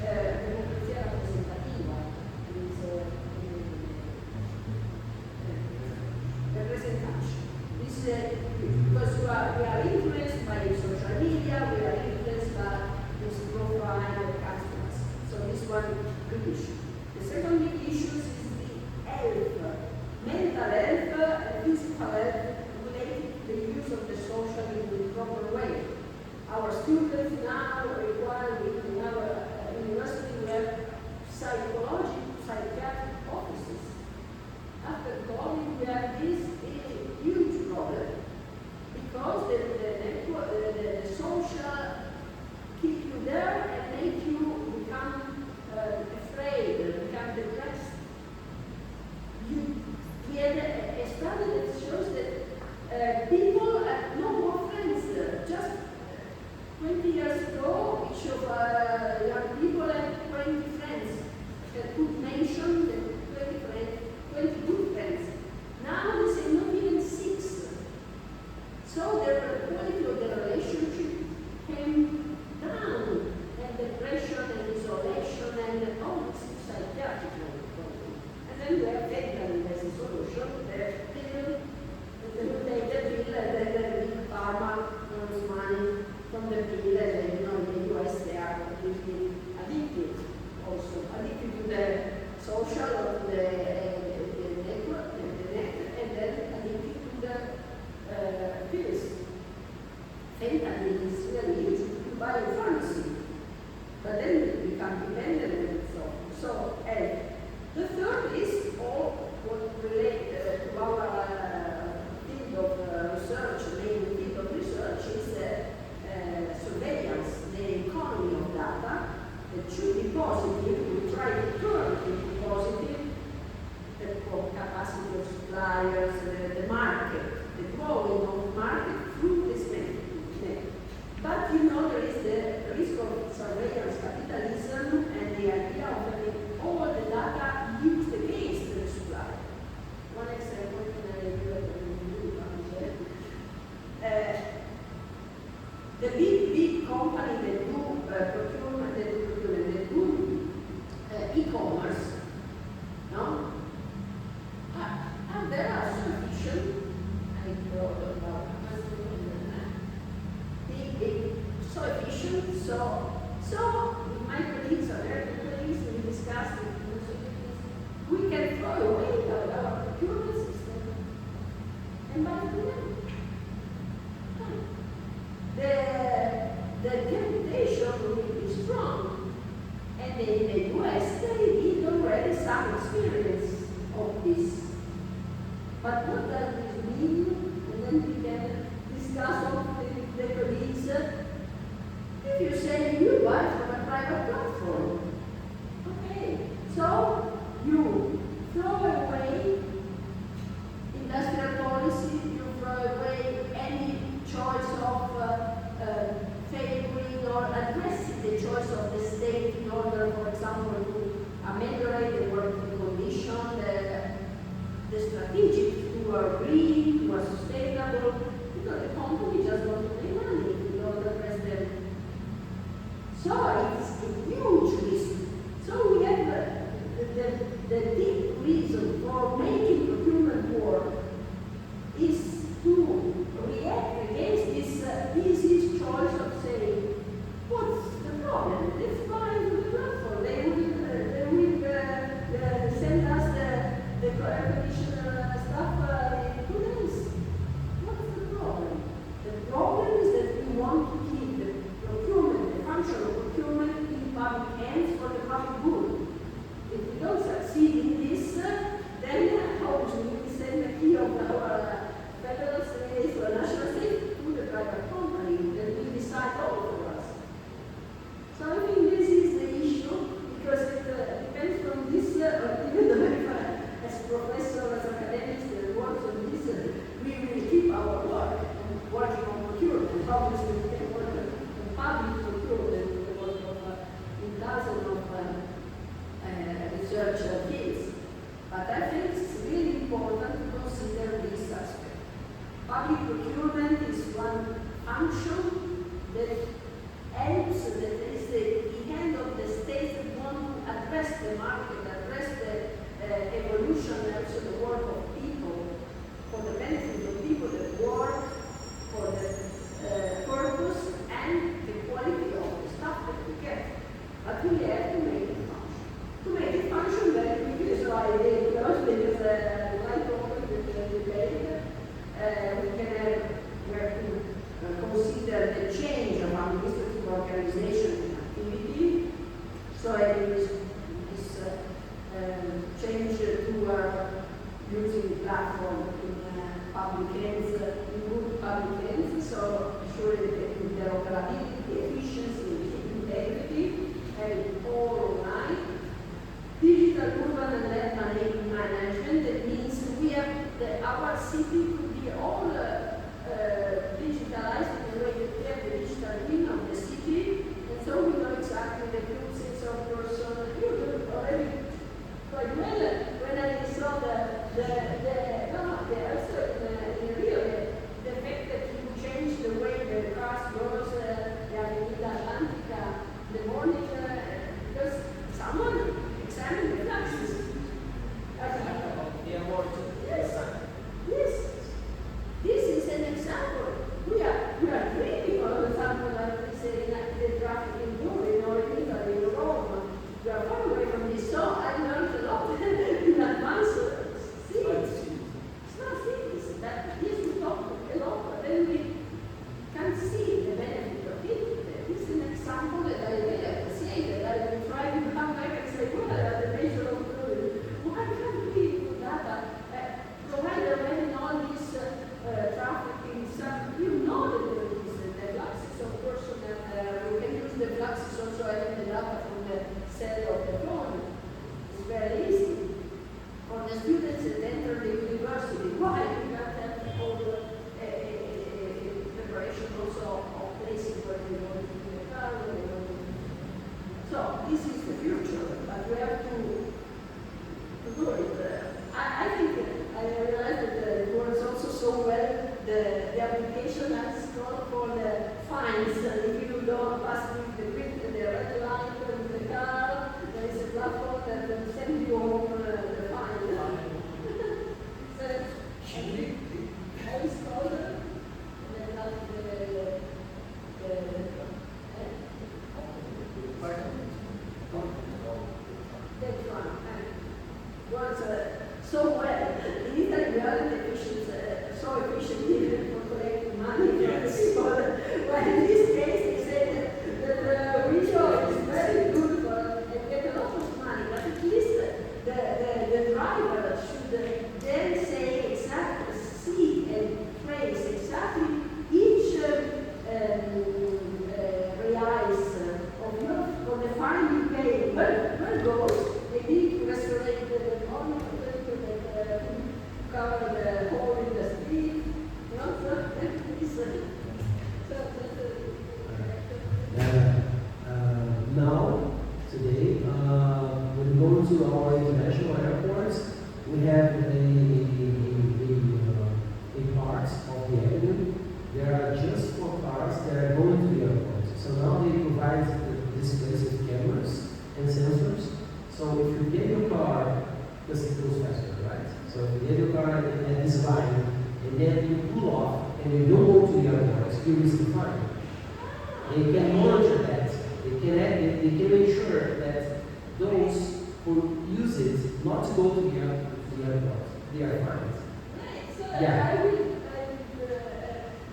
democrazia rappresentativa. Representation. This because we are influenced by social media, we are influenced by this profile of customers. So this one big issue. The second big issue is the health, mental health and physical health related to the use of the social in the proper way. Our students now require in our university we have psychiatric offices. After COVID we have this huge problem because the social keep you there and make you become afraid, become depressed. We had a study that shows that people have no more friends. Just 20 years ago, each of young people had 20 friends. That could mention the 20 friends, 22 friends. Now they say not even 6. So the quality of the relationship came down, and depression and isolation and all this psychiatric problem. And then we have taken as a solution the pill, the big pharma, my and it's really easy to buy a pharmacy. But then you become dependent and so on. So, and the third is all what relates to our field of research, main field of research is surveillance, the economy of data that should be positive. We try to turn it into positive, the capacity of suppliers, the market, the growing of market through this method. But you know there is the risk of surveillance capitalism and the idea of having all the data used against the supplier. One example the big company that do procurement, that do e-commerce, no? And there are sufficient, I thought about so efficient, so my colleagues are very colleagues, we discussed it, we can throw away our procurement system and buy it again. The temptation will be strong, and in the US they need already some experience of this. But what does this mean? And then we can discuss with the colleagues. If you say you buy from a private platform, okay, so you throw away industrial policy, you throw away any choice of favoring or addressing the choice of the state in order, for example, to ameliorate the working condition, the strategic to are green, to are sustainable, because the company just want to make money if you don't address them. So it's a huge risk. So we have the deep reason for making procurement work is to react against this easy choice of saying, what's the problem? Let's buy the platform. They will send us the competition stuff in 2 days. What's the problem? The problem is that we want to keep the procurement, the function of procurement in public hands for the public good. If we don't succeed in this, then obviously we send the key of our federal state or national state to the private company that will decide all for us. So I think this is the issue because it depends from this, even though as professors, as academics that work on this, we will keep our work and working on procurement. Obviously we can work on public procurement in dozens of research fields. But I think it's really important to consider this aspect. Public procurement is one function that helps, that is the hand of the state that want to address the market, address the evolution, also the work of people, for the benefit of people that work, for the purpose and the quality of the stuff that we get. But we have to make it function. To make it function very quickly, so I did because like over the debate, we have to consider the change of administrative organization and activity. So this change to using platform in public hands, in good public hands, so ensuring the interoperability, efficiency, integrity, and it all online. Digital urban and land management, that means we have our city could be all digitalized in the way that we have the digital twin of the city, and so we know exactly the process of person. You do already quite well when I saw in Rio, the fact that you change the way the cars goes, the Avenida Atlantica, the morning, because someone examined the taxes. Yes. now, today, when we go to our international airports, we have a part of the avenue. There are just 4 cars that are going to the airport. So now they provide this place with cameras and sensors. So if you get your car, because it goes faster, right? So if you get your car at this line, and then you pull off, and you don't go to the airport, you risk the fine. They can monitor that. They can make sure that those who use it not to go to the airport, they are fined. Right, so Yeah. I will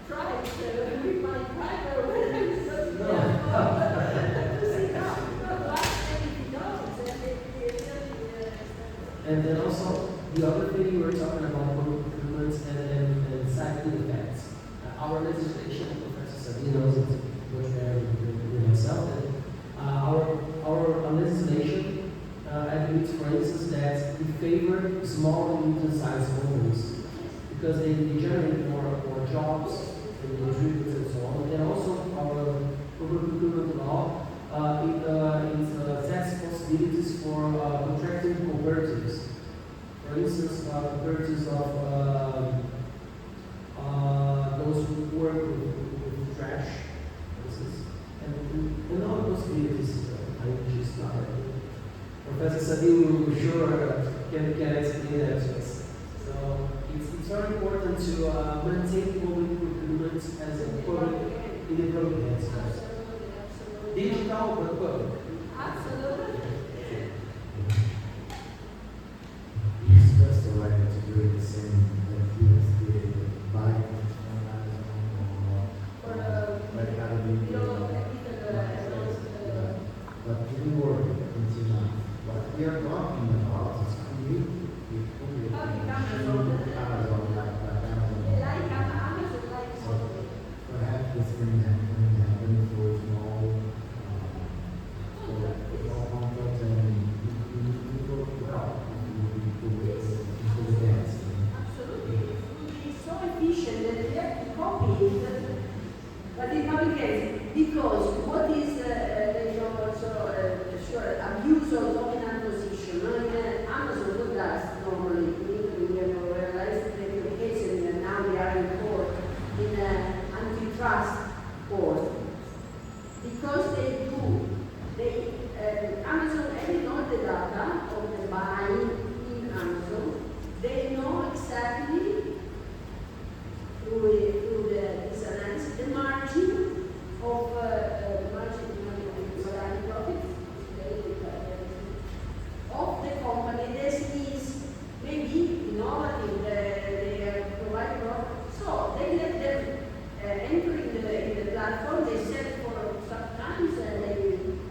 try to with my driver when I'm supposed to sit down. But if he doesn't, then And then also, the other thing we were talking about improvements and side effects. Our legislation, Professor Sabine knows it much better than myself, that our legislation admits, for instance, that we favor small and medium-sized companies because they generate more jobs and contribute and so on. And also, our public procurement law it sets possibilities for contracting cooperatives. For instance, cooperatives of those who work with trash, for instance, and all possibilities. I just Professor Sabine will sure can explain that to us. So it's very important to maintain public procurement as a public in the public hands. Digital but public. absolutely. We discussed already to do the same that you buy on Amazon For or Mercado Libre. But to do work until now. What we are talking about is create a Public Amazon, like Amazon. Like Amazon, like something. Perhaps this can happen for small contracts and people well, into the dance. Absolutely. It would be so efficient that we have to copy it. But in public hands, because what is abuse of dominant position? Amazon what does normally? We have realized that the case and now we are in court, in antitrust court. Because Amazon having all the data of the buying in Amazon, they know exactly through this analysis the margin of profits of the company. This is maybe innovative, they provide profit. So they let them enter in the platform, they set for some times and they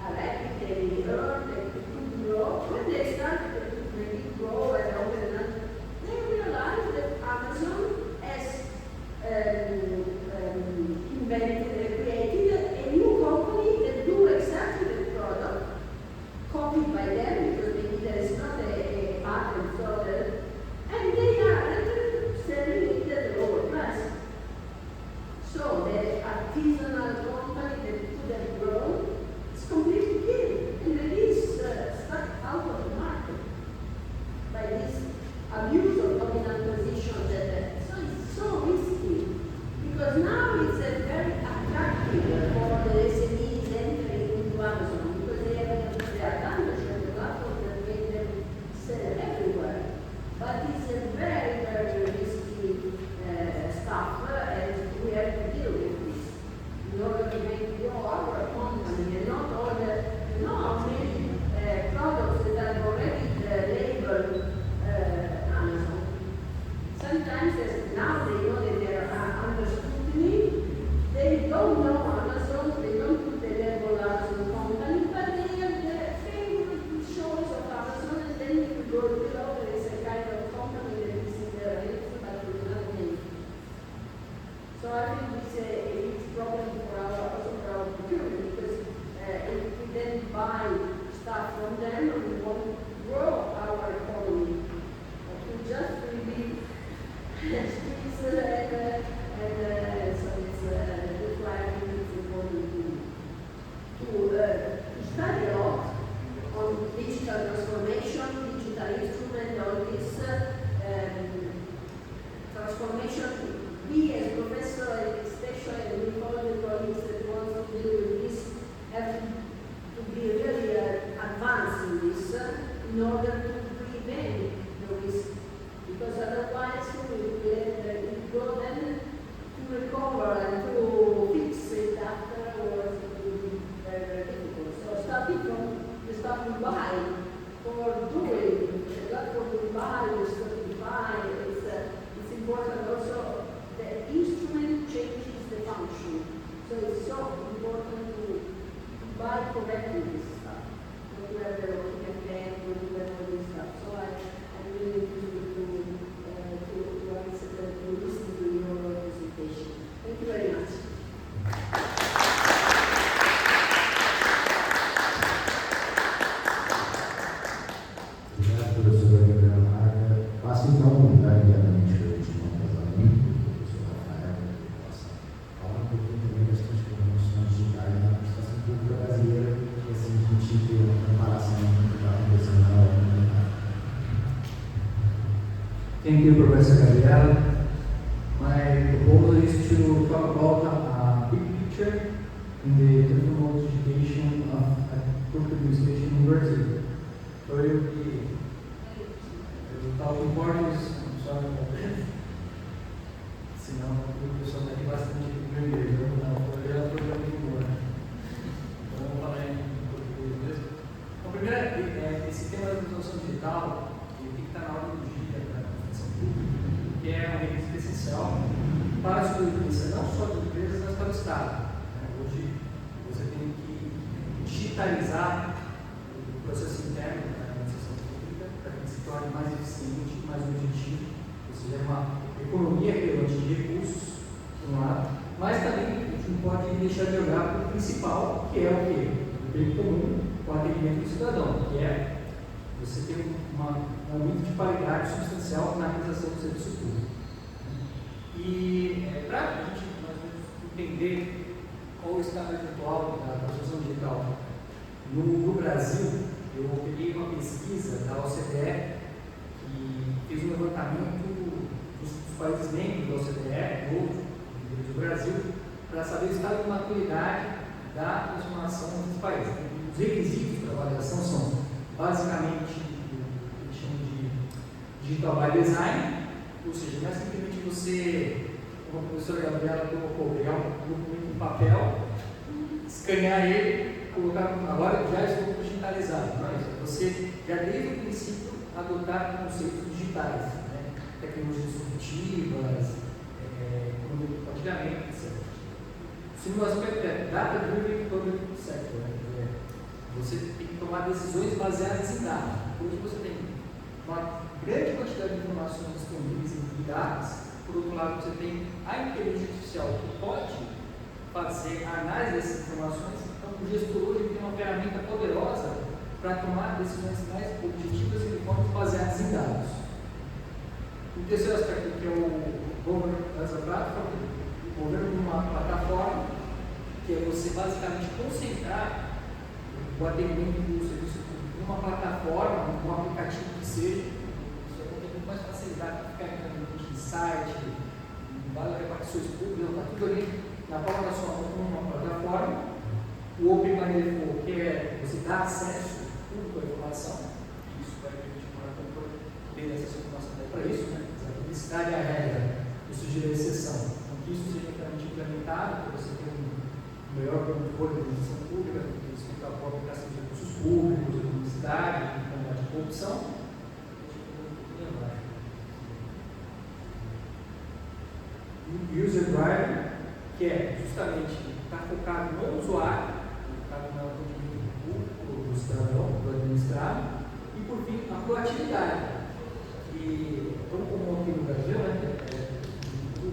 are happy, they earn, they grow. When they start to maybe grow and open up, they realize that Amazon has invented, created a new company that do exactly the product copied by them because maybe there is not a patent for them, and they are selling it at a lower price. So the artisanal company that could have grown is completely killed, and it is stuck out of the market by this abuse of dominant position. So it's so risky because now it's very attractive for the SMEs entering into Amazon because they have the advantage of the platform that make them sell everywhere. But it's a very, very risky stuff, and we have to deal with this in order to make grow our economy and not all the, how many products that are already labeled Amazon. Sometimes now they know that they are under scrutiny, they don't know Amazon, they don't Thank you, Professor Gabriel. My proposal is to talk about a big picture in the technology education of public administration in Brazil. So eu falo em português, só senão o pessoal está aqui bastante inglês, não vou ler a programa de humor. Então vamos falar em português mesmo. Então, primeiro, esse tema da transformação digital, ele tem que estar na ordem do dia da administração pública, que é um requisito essencial para a sobrevivência não só das empresas, mas para o Estado. Hoje você tem que digitalizar o processo interno da administração pública para que ele se torne mais eficiente, mais objetivo, ou seja, uma economia relevante de recursos, por um lado, mas também a gente não pode deixar de olhar para o principal, que é o quê? O bem comum, o atendimento do cidadão, que é você ter um aumento de qualidade substancial na realização do serviço público. E para a gente mais ou menos entender qual o estado atual da transformação digital no Brasil, eu peguei uma pesquisa da OCDE que fez um levantamento dos países membros da OCDE, do Brasil, para saber o estado de maturidade da transformação dos países. Os requisitos para avaliação são basicamente o que chama de digital by design, ou seja, não é simplesmente você, como a professora Gabriela colocou, pegar um documento em papel, escanear ele, colocar, agora já estou digitalizado, não é isso? Você já desde o princípio adotar conceitos digitais, né? Tecnologias disruptivas, compartilhamento, etc. O segundo aspecto é data-driven public sector, né? Você tem que tomar decisões baseadas em dados. Hoje você tem uma grande quantidade de informações disponíveis em big data. Por outro lado, você tem a inteligência artificial que pode fazer a análise dessas informações. Então, o gestor hoje tem uma ferramenta poderosa para tomar decisões mais objetivas e uniformes baseadas em dados. O terceiro aspecto, que é o Government as a Platform, o governo de uma plataforma, que é você basicamente concentrar o atendimento do serviço público numa plataforma, num aplicativo que seja. Você vai ter muito mais facilidade para ficar entrando em site, em várias repartições públicas, está tudo ali na palma da sua mão numa plataforma. O Open by Default, que é você dar acesso público à informação, isso vai permitir para o controle ter acesso à informação para isso, né? A publicidade é a regra, isso gira a exceção. Então, que isso seja realmente implementado, para você ter um melhor controle da administração pública, respeitar a própria aplicação de recursos públicos, de publicidade, de combate à corrupção. User Drive, que é justamente estar focado no usuário, focado no atendimento público, do cidadão, do administrado, e por fim, a proatividade. E, tão comum aqui no Brasil, né, o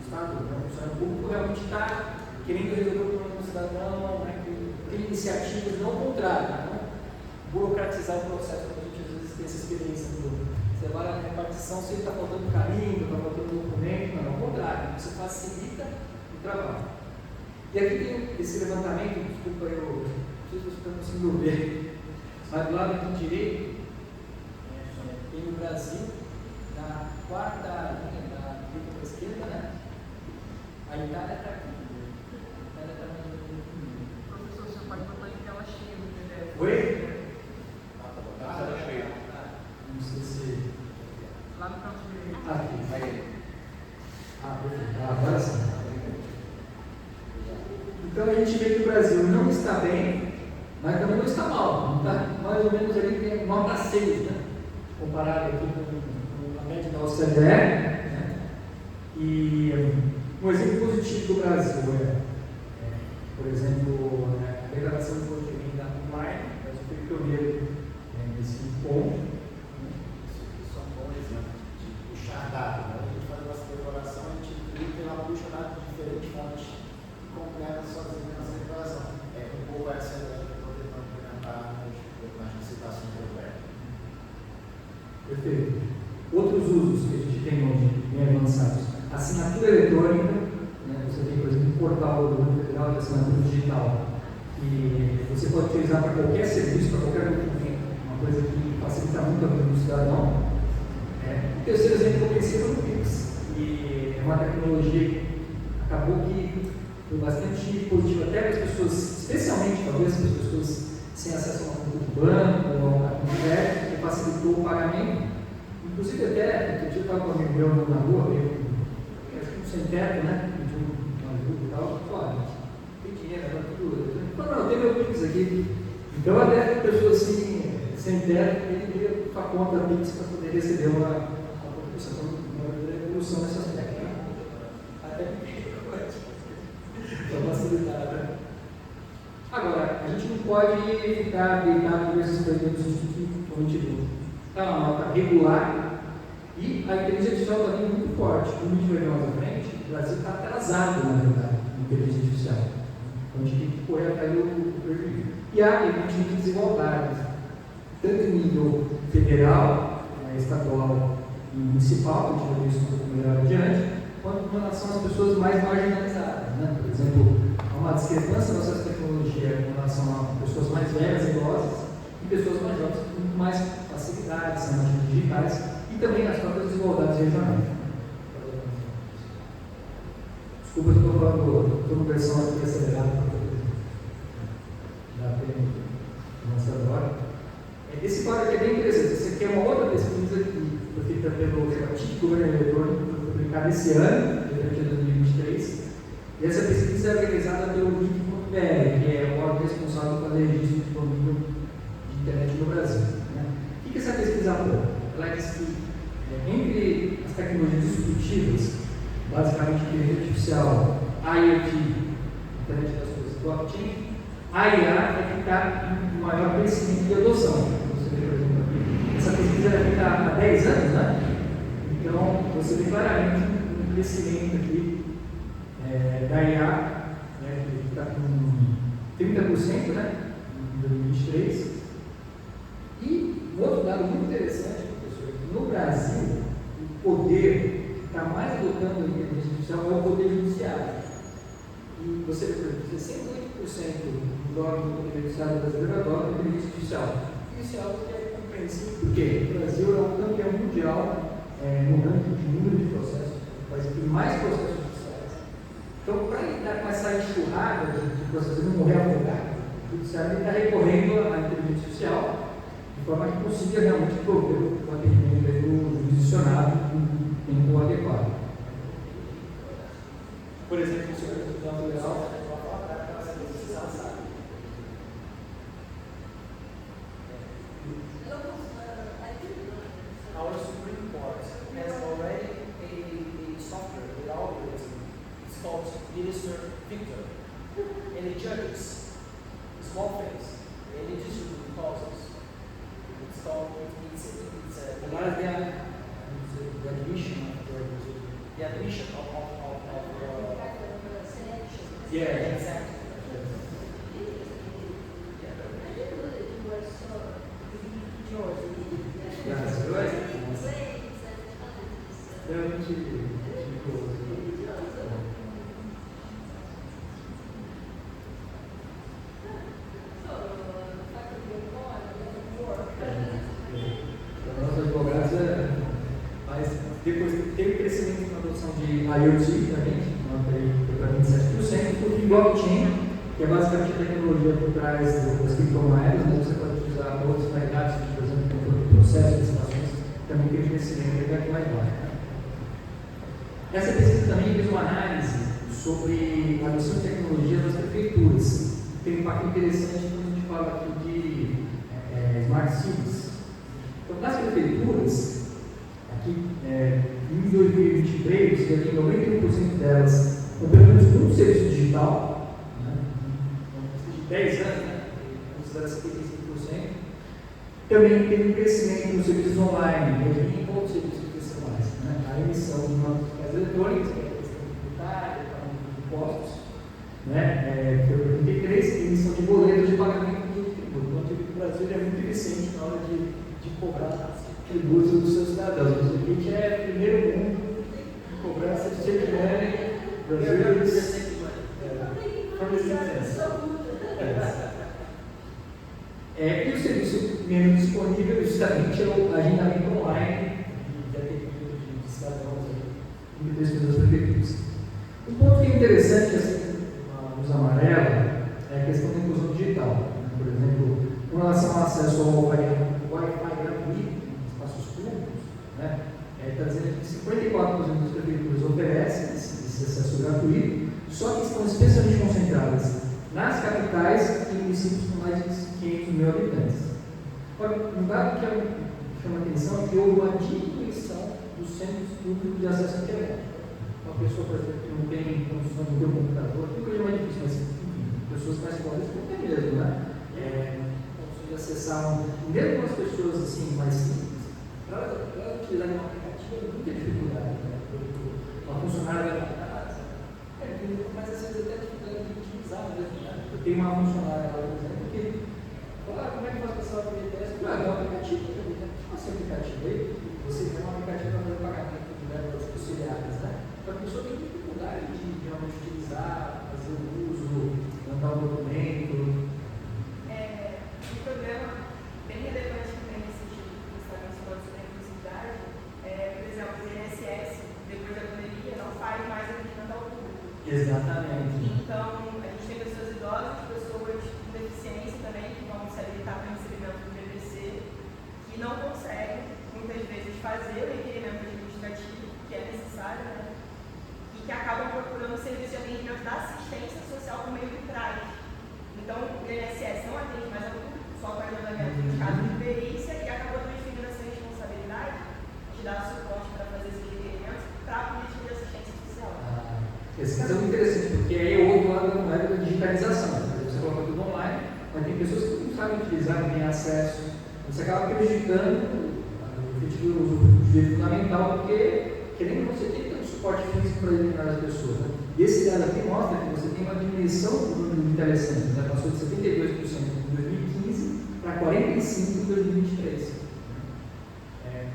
Estado, o funcionário público realmente está querendo resolver o problema do cidadão, né, ter iniciativas, não o contrário, não burocratizar o processo, para a gente às vezes ter essa experiência você vai na repartição, se está faltando carimbo, está faltando documento, não, ao contrário, você facilita o trabalho. E aqui tem esse levantamento, desculpa, eu não sei se você está conseguindo ver, mas do lado aqui direito, tem o Brasil, na quarta linha da direita para a esquerda, né? A Itália está aqui. A Itália está mais ou menos aqui. Professor, você pode botar em tela cheia no PDF. Oi? Tá cheio. Não sei se. Lá no canto direito. Aqui, aí. Perfeito. Agora sim. Então a gente vê que o Brasil não está bem, mas também não está mal. Está mais ou menos ali, tem nota 6, né? Comparado aqui com a média da OCDE. Né? E um exemplo positivo do Brasil por exemplo, a declaração de imposto de renda online, o Brasil foi pioneiro nesse ponto. Isso é um bom exemplo de puxar dados. Né? A gente faz nossa declaração, a gente clica e ela puxa dados de diferentes fontes e completa sozinha nossa declaração. É um pouco essa ideia que eu estou tentando implementar nas licitações do governo. Perfeito. Outros usos que a gente tem hoje, bem avançados. Assinatura eletrônica, né? Você tem, por exemplo, um portal do Governo Federal de assinatura digital, que você pode utilizar para qualquer serviço, para qualquer documento, uma coisa que facilita muito a vida do cidadão. O terceiro exemplo que eu pensei foi o Pix, e é uma tecnologia que acabou que foi bastante positiva até para as pessoas, especialmente talvez para as pessoas sem acesso a uma conta de banco ou a uma conta de crédito, que facilitou o pagamento. Inclusive até, eu estava com um amigo meu na rua, acho que sem teto, né? Pediu uma ajuda e tal, falou, tem dinheiro, agora tudo. Não, tem meu Pix aqui. Então até pessoas assim, sem teto, ele veio com a conta Pix para poder receber uma evolução nesse aspecto. Né? Até para facilitar, né? Agora, a gente não pode ficar deitado por esses projetos que a gente viu. Está uma nota regular e a inteligência artificial está vindo muito forte. Como a gente vai ver mais à frente, o Brasil está atrasado, na verdade, na inteligência artificial. Então a gente tem que correr atrás do prejuízo. E há, evidentemente, desigualdades, tanto em nível federal, estadual e municipal, que a gente vai ver isso um pouco melhor adiante, quanto com relação às pessoas mais marginalizadas. Né? Por exemplo, há uma discrepância no acesso à tecnologia com relação a pessoas mais velhas e idosas e pessoas mais jovens com muito mais facilidades, são mais digitais, e também as próprias desigualdades regionais. Desculpa, eu estou falando, estou numa versão aqui acelerada, já tem avançado agora. Esse quadro aqui é bem interessante. Essa aqui é uma outra pesquisa que foi feita pelo Instituto Governo Eletrônico, que foi publicada esse ano, de 2023. E essa pesquisa é realizada pelo NIC.br, que é o órgão responsável pelo registro de domínio de internet no Brasil. Né? O que essa pesquisa aponta? Ela diz que entre as tecnologias disruptivas, basicamente inteligência artificial, IoT, internet das coisas, blockchain, a IA vai ficar em maior crescimento de adoção. Você vê, por exemplo, aqui. Essa pesquisa vai ficar há 10 anos, né? Então, você vê claramente um crescimento aqui da IA, né, que está com 30%, né, em 2023. E um outro dado muito interessante, professor, é que no Brasil, o poder que está mais adotando a inteligência artificial é o poder judiciário. E você vê, 68% do órgão do poder judiciário brasileiro adota a inteligência artificial. Isso é algo que é compreensível, porque o Brasil é um campeão mundial no ranking de número de processos, o país que tem mais processos judiciais. Então, para lidar com essa enxurrada de processos e não morrer afogado, o judiciário está recorrendo à inteligência artificial de forma que consiga realmente prover o atendimento do jurisdicionado em tempo adequado. Por exemplo, o senhor estudante legal, our Supreme Court has already a software, an algorithm. It's called Minister Victor, and it judges small things, and it distributes causes. It's called, the admission the admission of yeah, exactly. Depois teve crescimento na adoção de IoT também, para 27%, porque blockchain, que é basicamente a tecnologia por trás das criptomoedas, né? Você pode utilizar para outras finalidades, por exemplo, controle de processos, licitações, também teve crescimento até mais baixo. Né? Essa pesquisa também fez uma análise sobre a adoção de tecnologias nas prefeituras. Tem um impacto interessante quando a gente fala aqui de smart cities. Então, nas prefeituras, aqui em 2023, você tem 91% delas com pelo menos um serviço digital, né? De 10 anos, né? Considera 75%. Também tem um crescimento nos serviços online, e em outros serviços que crescem mais, né? A emissão de notas fiscais eletrônicas, que é a questão tributária, de impostos, né? Foi para 33, emissão de boletos de pagamento de tributo. Então, o Brasil é muito eficiente na hora de cobrar tributos dos seus cidadãos. A gente é primeiro mundo em cobrança de cheque-money. E o serviço menos disponível justamente é o agendamento online de das prefeituras. Um ponto que é interessante, assim, nos amarelo, é a questão da inclusão digital. Por exemplo, com relação ao acesso ao Wi-Fi gratuito em espaços públicos, né, está dizendo que 54% das prefeituras oferecem esse acesso gratuito, só que estão especialmente concentradas nas capitais e municípios com mais de 500 mil habitantes. Agora, um dado que chama a atenção é que houve uma diminuição dos centros públicos de acesso à internet. Uma pessoa, por exemplo, que não tem condições de ter um computador, que hoje é mais difícil, mas enfim, pessoas mais pobres não tem mesmo, né? Condições de acessar, mesmo as pessoas assim, mais simples, para utilizar um aplicativo é muita dificuldade, né? Uma funcionária da casa, mas às vezes até dificuldade de utilizar mesmo, né? Eu tenho uma funcionária lá, por exemplo, que fala, como é que faz passar o teste? É um aplicativo, esse aplicativo aí, você tem um aplicativo para fazer pagamento para os auxiliares, né? Então a pessoa tem dificuldade de realmente utilizar, fazer o uso, mandar um documento. Um problema bem relevante também nesse sentido que você está mencionando sobre a inclusividade por exemplo, o INSS, depois da pandemia, não faz mais atendimento ao público. Exatamente. Então, a gente tem pessoas idosas, pessoas com deficiência também, que vão se habilitar para recebimento do BPC, que não conseguem, muitas vezes, fazer o requerimento administrativo, que é necessário, né? E que acabam procurando serviço de atendimento da assistência social por meio do CRAS. Então, o INSS não atende mais ao público, só para agendamento de casos de perícia, e acabou transferindo essa responsabilidade de dar suporte para fazer esses requerimentos para a política de assistência social. Esse caso é muito interessante, porque aí é outro lado da moeda da digitalização. Você coloca tudo online, mas tem pessoas que não sabem utilizar, não têm acesso. Você acaba prejudicando o efetivo uso do direito fundamental, porque, querendo você tem que ter um suporte físico para determinadas pessoas. Né? E esse dado aqui mostra que você tem uma diminuição do número de interessantes, né? Passou de 72% em 2015 para 45% em 2023.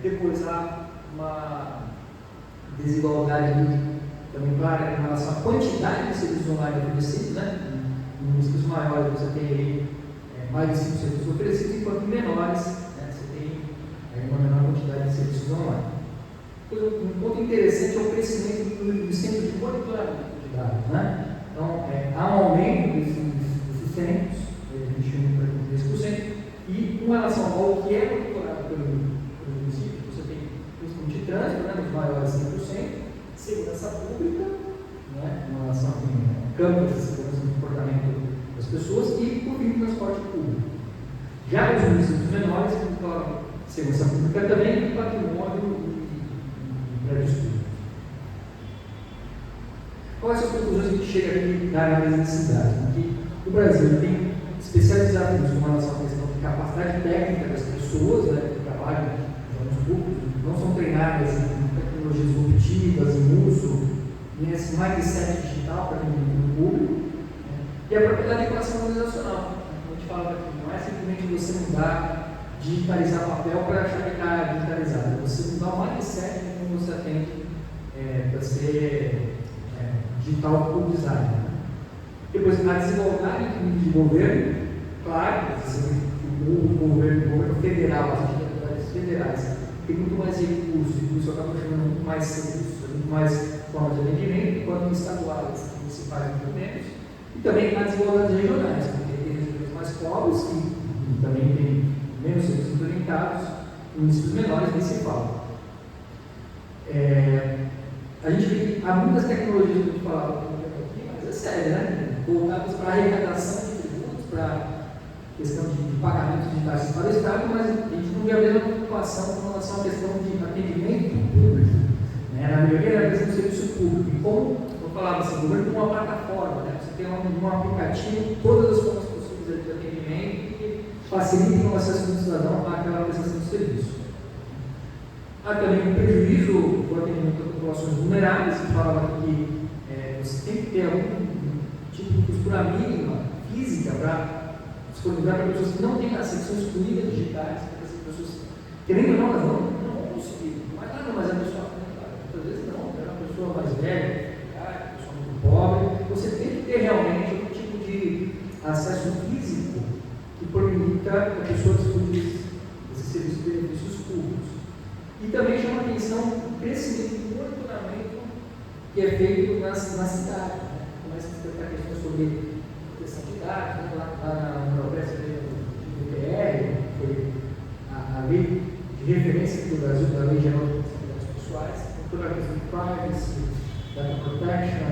Depois há uma desigualdade também clara em relação à quantidade de serviços online oferecidos, né? Em municípios maiores você tem aí mais de 5 serviços oferecidos, enquanto em menores, né, você tem uma menor quantidade de serviços online. Um ponto interessante é o crescimento do centro de monitoramento de dados, né? Então, há um aumento desses centros, de 21% para 23%, e com relação ao que é monitorado pelo município, você tem principalmente trânsito, né, dos maiores 100%, segurança pública, né, em relação a câmeras de segurança do comportamento das pessoas, e por fim, transporte público. Já os municípios menores, segurança pública também, patrimônio e prédios públicos. Quais são as conclusões que a gente chega aqui da análise da cidade? Que o Brasil tem especiais desafios com relação à questão de capacidade técnica das pessoas, né, que trabalham nos órgãos públicos, não são treinadas em tecnologias disruptivas, em uso, nesse mindset digital para o público, né, e a própria adequação organizacional. Como a gente fala aqui, não é simplesmente você mudar, digitalizar papel para achar que está digitalizado, é você mudar o mindset de como você atende para ser digital por design. Né? Depois, a desigualdade entre níveis de governo, claro, o governo federal, as entidades federais, tem muito mais recursos, e isso acaba chamando muito mais serviços, muito mais formas de atendimento, enquanto estaduais, municipais, muito menos. E também há desigualdades regionais, porque tem regiões mais pobres, que também tem menos serviços implementados, e municípios menores nem se fala. A gente vê que há muitas tecnologias que a gente falava aqui, mas é sério, né? Voltadas para a arrecadação de tributos, para a questão de pagamentos digitais para o Estado, mas a gente não vê a mesma preocupação com relação à questão de atendimento público, né? Na maioria da questão do serviço público. E como eu falava assim, o governo tem uma plataforma, né? Você tem um aplicativo, todas as formas possíveis de atendimento que facilitem o acesso do cidadão àquela prestação de serviço. Há também um prejuízo do atendimento a populações vulneráveis, que falava que você tem que ter algum tipo de costura mínima, física, para disponibilizar para pessoas que não têm acesso, são excluídas digitais, para essas pessoas, querendo ou não, elas não vão conseguir. Mas a pessoa, muitas vezes não, é uma pessoa mais velha, uma pessoa muito pobre, você tem que ter realmente algum tipo de acesso físico que permita que a pessoa discute esses serviços de benefícios públicos. E também chama a atenção o crescimento do monitoramento que é feito na cidade. Né? Começa a tratar questões sobre proteção de dados, né? Lá na Nordeste do GDPR, foi a lei de referência do Brasil, da Lei Geral de Proteção de Dados Pessoais, toda a questão de privacy, data protection,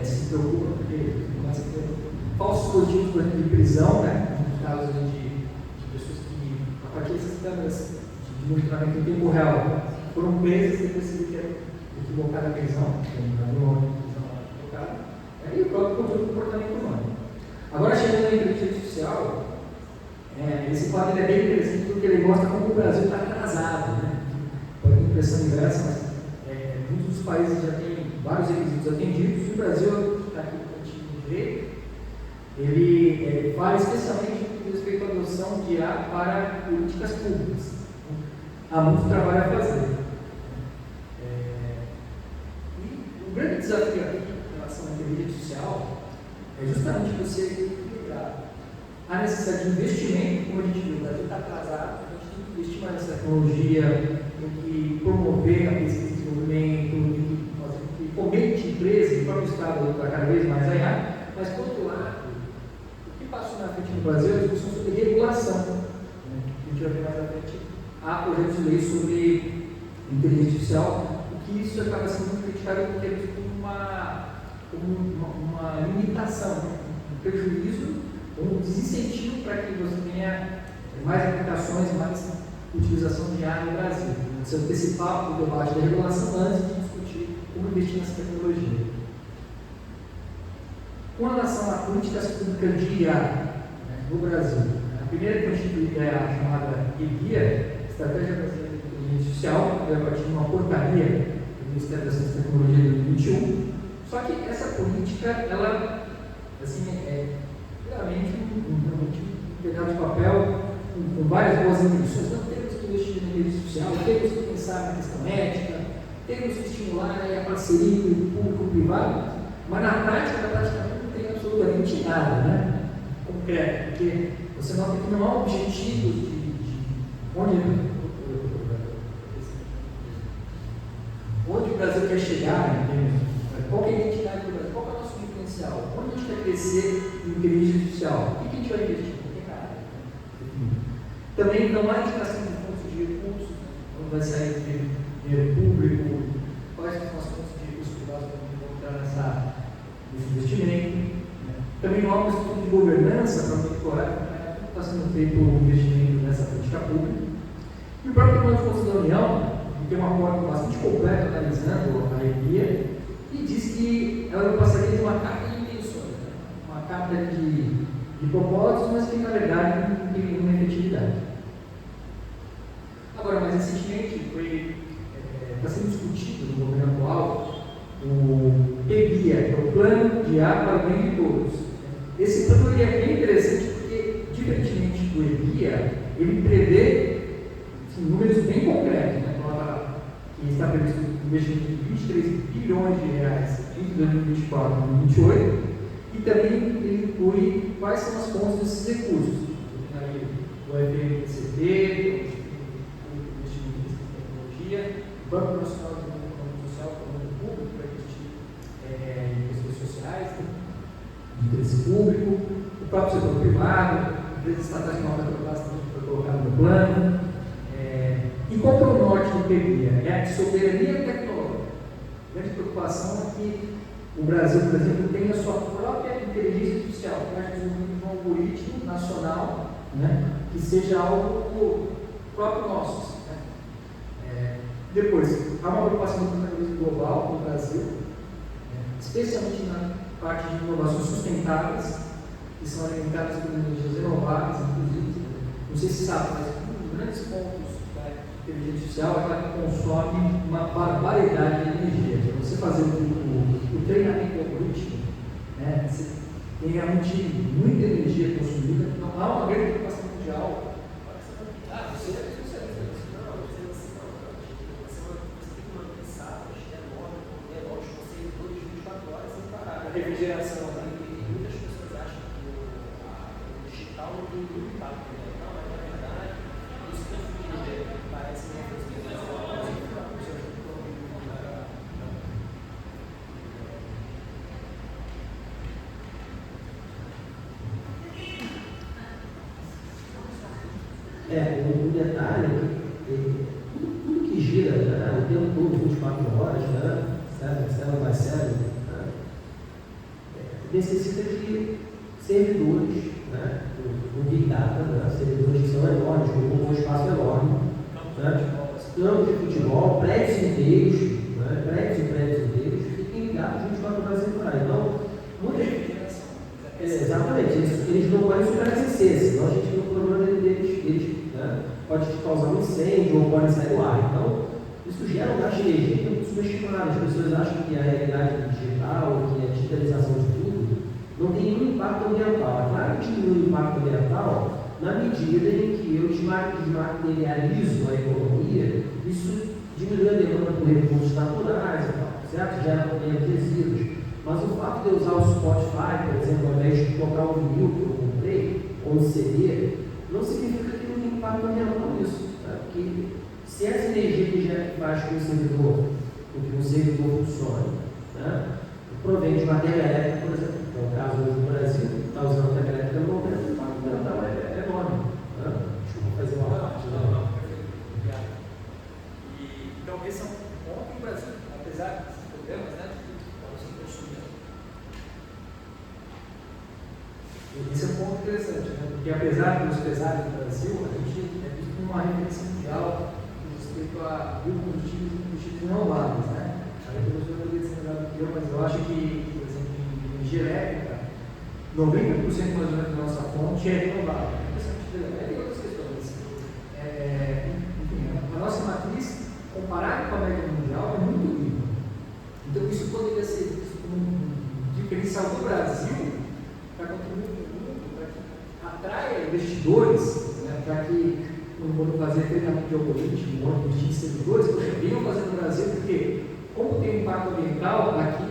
se preocupa porque começa a ter falsos motivos, por exemplo, de prisão, né? Nos casos de pessoas que, a partir dessas câmeras de monitoramento em tempo real, foram presas e perceberam que era equivocada a prisão, e o próprio controle do comportamento humano. Agora, chegando na inteligência artificial, esse quadro é bem interessante porque ele mostra como o Brasil está atrasado. Né? Pode ter impressão inversa, mas muitos dos países já têm vários requisitos atendidos, e o Brasil, que está aqui no cantinho direito, ele fala especialmente com respeito à adoção de IA para políticas públicas. Há muito trabalho a fazer. E o grande desafio aqui em relação à inteligência artificial é justamente você equilibrar a necessidade de investimento, como a gente viu, o Brasil está atrasado, a gente tem que investir mais nessa tecnologia, tem que promover a pesquisa e desenvolvimento, tem que fomente empresas, o próprio Estado está cada vez mais a IA, mas por outro lado, o que passou na frente no Brasil é a discussão sobre regulação. A gente vai ver mais à frente, há projetos de lei sobre inteligência artificial, o que isso acaba sendo muito criticado porque é visto como uma limitação, um prejuízo, um desincentivo para que você tenha mais aplicações, mais utilização de IA no Brasil. Você antecipar o debate da regulação antes de discutir como investir nessa tecnologia. Com relação a políticas públicas de IA no Brasil, a primeira que constituída é a chamada EBIA, Estratégia Brasileira de Inteligência Artificial, que é a partir de uma portaria do Ministério da Ciência e Tecnologia de 2021. Só que essa política, ela, assim, é realmente um pedaço de papel com várias boas intenções. Não temos que investir na inteligência artificial, temos que pensar na questão ética, temos que estimular a parceria público-privado, mas na prática não tem absolutamente nada, né? Concreto, porque você nota que não há objetivo de onde o Brasil quer chegar, entende? Qual é a identidade do Brasil? Qual é o nosso diferencial? Onde a gente quer crescer em inteligência artificial? O que a gente vai investir? Também não há indicação de fontes de recursos, onde vai sair dinheiro público, quais são as fontes de recursos privados que vão encontrar nesse investimento. Também não há uma estrutura de governança para monitorar como está sendo feito o investimento nessa política pública. E o próprio Tribunal de Contas da União, que tem um acordo bastante completo analisando a EBIA, e diz que ela não passaria de uma carta de intenções, né? Uma carta de propósitos, mas que na verdade não tem nenhuma efetividade. Agora, mais recentemente, está sendo discutido no governo atual o PBIA, que é o Plano de IA para o Bem de Todos. Esse plano é bem interessante porque, diferentemente do EBIA, ele prevê números bem concretos, né? Que está previsto um investimento de 23 bilhões de reais entre 2024 e 2028, e também ele inclui quais são as fontes desses recursos. O FMCT, o investimento em tecnologia, o Banco Nacional de Desenvolvimento Social, o Banco Público, para investir em questões sociais, de interesse público, o próprio setor privado, empresas estatais como a Petrobras também foi colocado no plano. E qual é o norte do PBIA? É a soberania tecnológica. A grande preocupação é que o Brasil, por exemplo, tenha a sua própria inteligência artificial, que haja desenvolvimento de um algoritmo nacional, né, que seja algo próprio nosso. Né? Depois, há uma preocupação do capitalismo global no Brasil, especialmente na parte de inovações sustentáveis, que são alimentadas por energias renováveis, inclusive. Não sei se sabe, mas um dos grandes pontos inteligência artificial é que ela consome uma barbaridade de energia. Para você fazer o treinamento do algoritmo, né, você tem realmente muita energia consumida. Então há uma grande preocupação mundial. Você é especialista nisso? Não, você tem que manter safras, relógios, você todos os 24 horas sem parar. A refrigeração, muitas pessoas acham que o digital não tem muito impacto, né? Não, mas na verdade, isso tem parece uma coisa que O detalhe é que tudo que gira, né, o tempo todo, 24 horas, né, célula by célula, né, necessita de servidores, né, o Big Data, né, servidores que são enormes, que ocupam um espaço enorme, né, campos de futebol, prédios inteiros, né, prédios e prédios inteiros, fiquem ligados 24 horas sem parar. Então, exatamente, eles não podem superaquecer, senão a gente tem um problema deles, né, pode causar um incêndio ou pode sair do ar. Então, isso gera um gasto de energia muito subestimado. As pessoas acham que a realidade digital, que a digitalização de tudo, não tem nenhum impacto ambiental. É claro que diminui o impacto ambiental na medida em que eu desmaterializo a economia, isso diminui a demanda por recursos naturais e tal, certo? Gera menos resíduos. Mas o fato de eu usar o Spotify, por exemplo, ao invés de tocar um vinil que eu comprei, ou um CD, não significa que não tem impacto ambiental nisso. Tá? Porque se essa energia que faz com que o servidor funcione, né, provém de matéria elétrica, por exemplo, que é o caso hoje no Brasil, está usando matéria elétrica no momento, o impacto ambiental é enorme. Né? Desculpa fazer uma parte. Não, perfeito. Obrigado. Então, esse é um ponto que o Brasil, apesar desses problemas, né, esse é um ponto interessante, né? Porque apesar dos pesares do Brasil, a gente é visto como uma referência mundial com respeito a biocombustíveis e combustíveis renováveis, né? Aí o professor poderia ser melhor do que eu, mas eu acho que, por exemplo, em energia elétrica, 90% mais ou menos da nossa fonte é renovável. Tem outras questões. Enfim, a nossa matriz, comparada com a média mundial, é muito limpa. Então, isso poderia ser visto como um diferencial do Brasil para contribuir com o mundo, para que atraia investidores, né, para que, quando fazer treinamento de algoritmo, ou investir em servidores, venham fazer no Brasil, porque, como tem impacto ambiental, aqui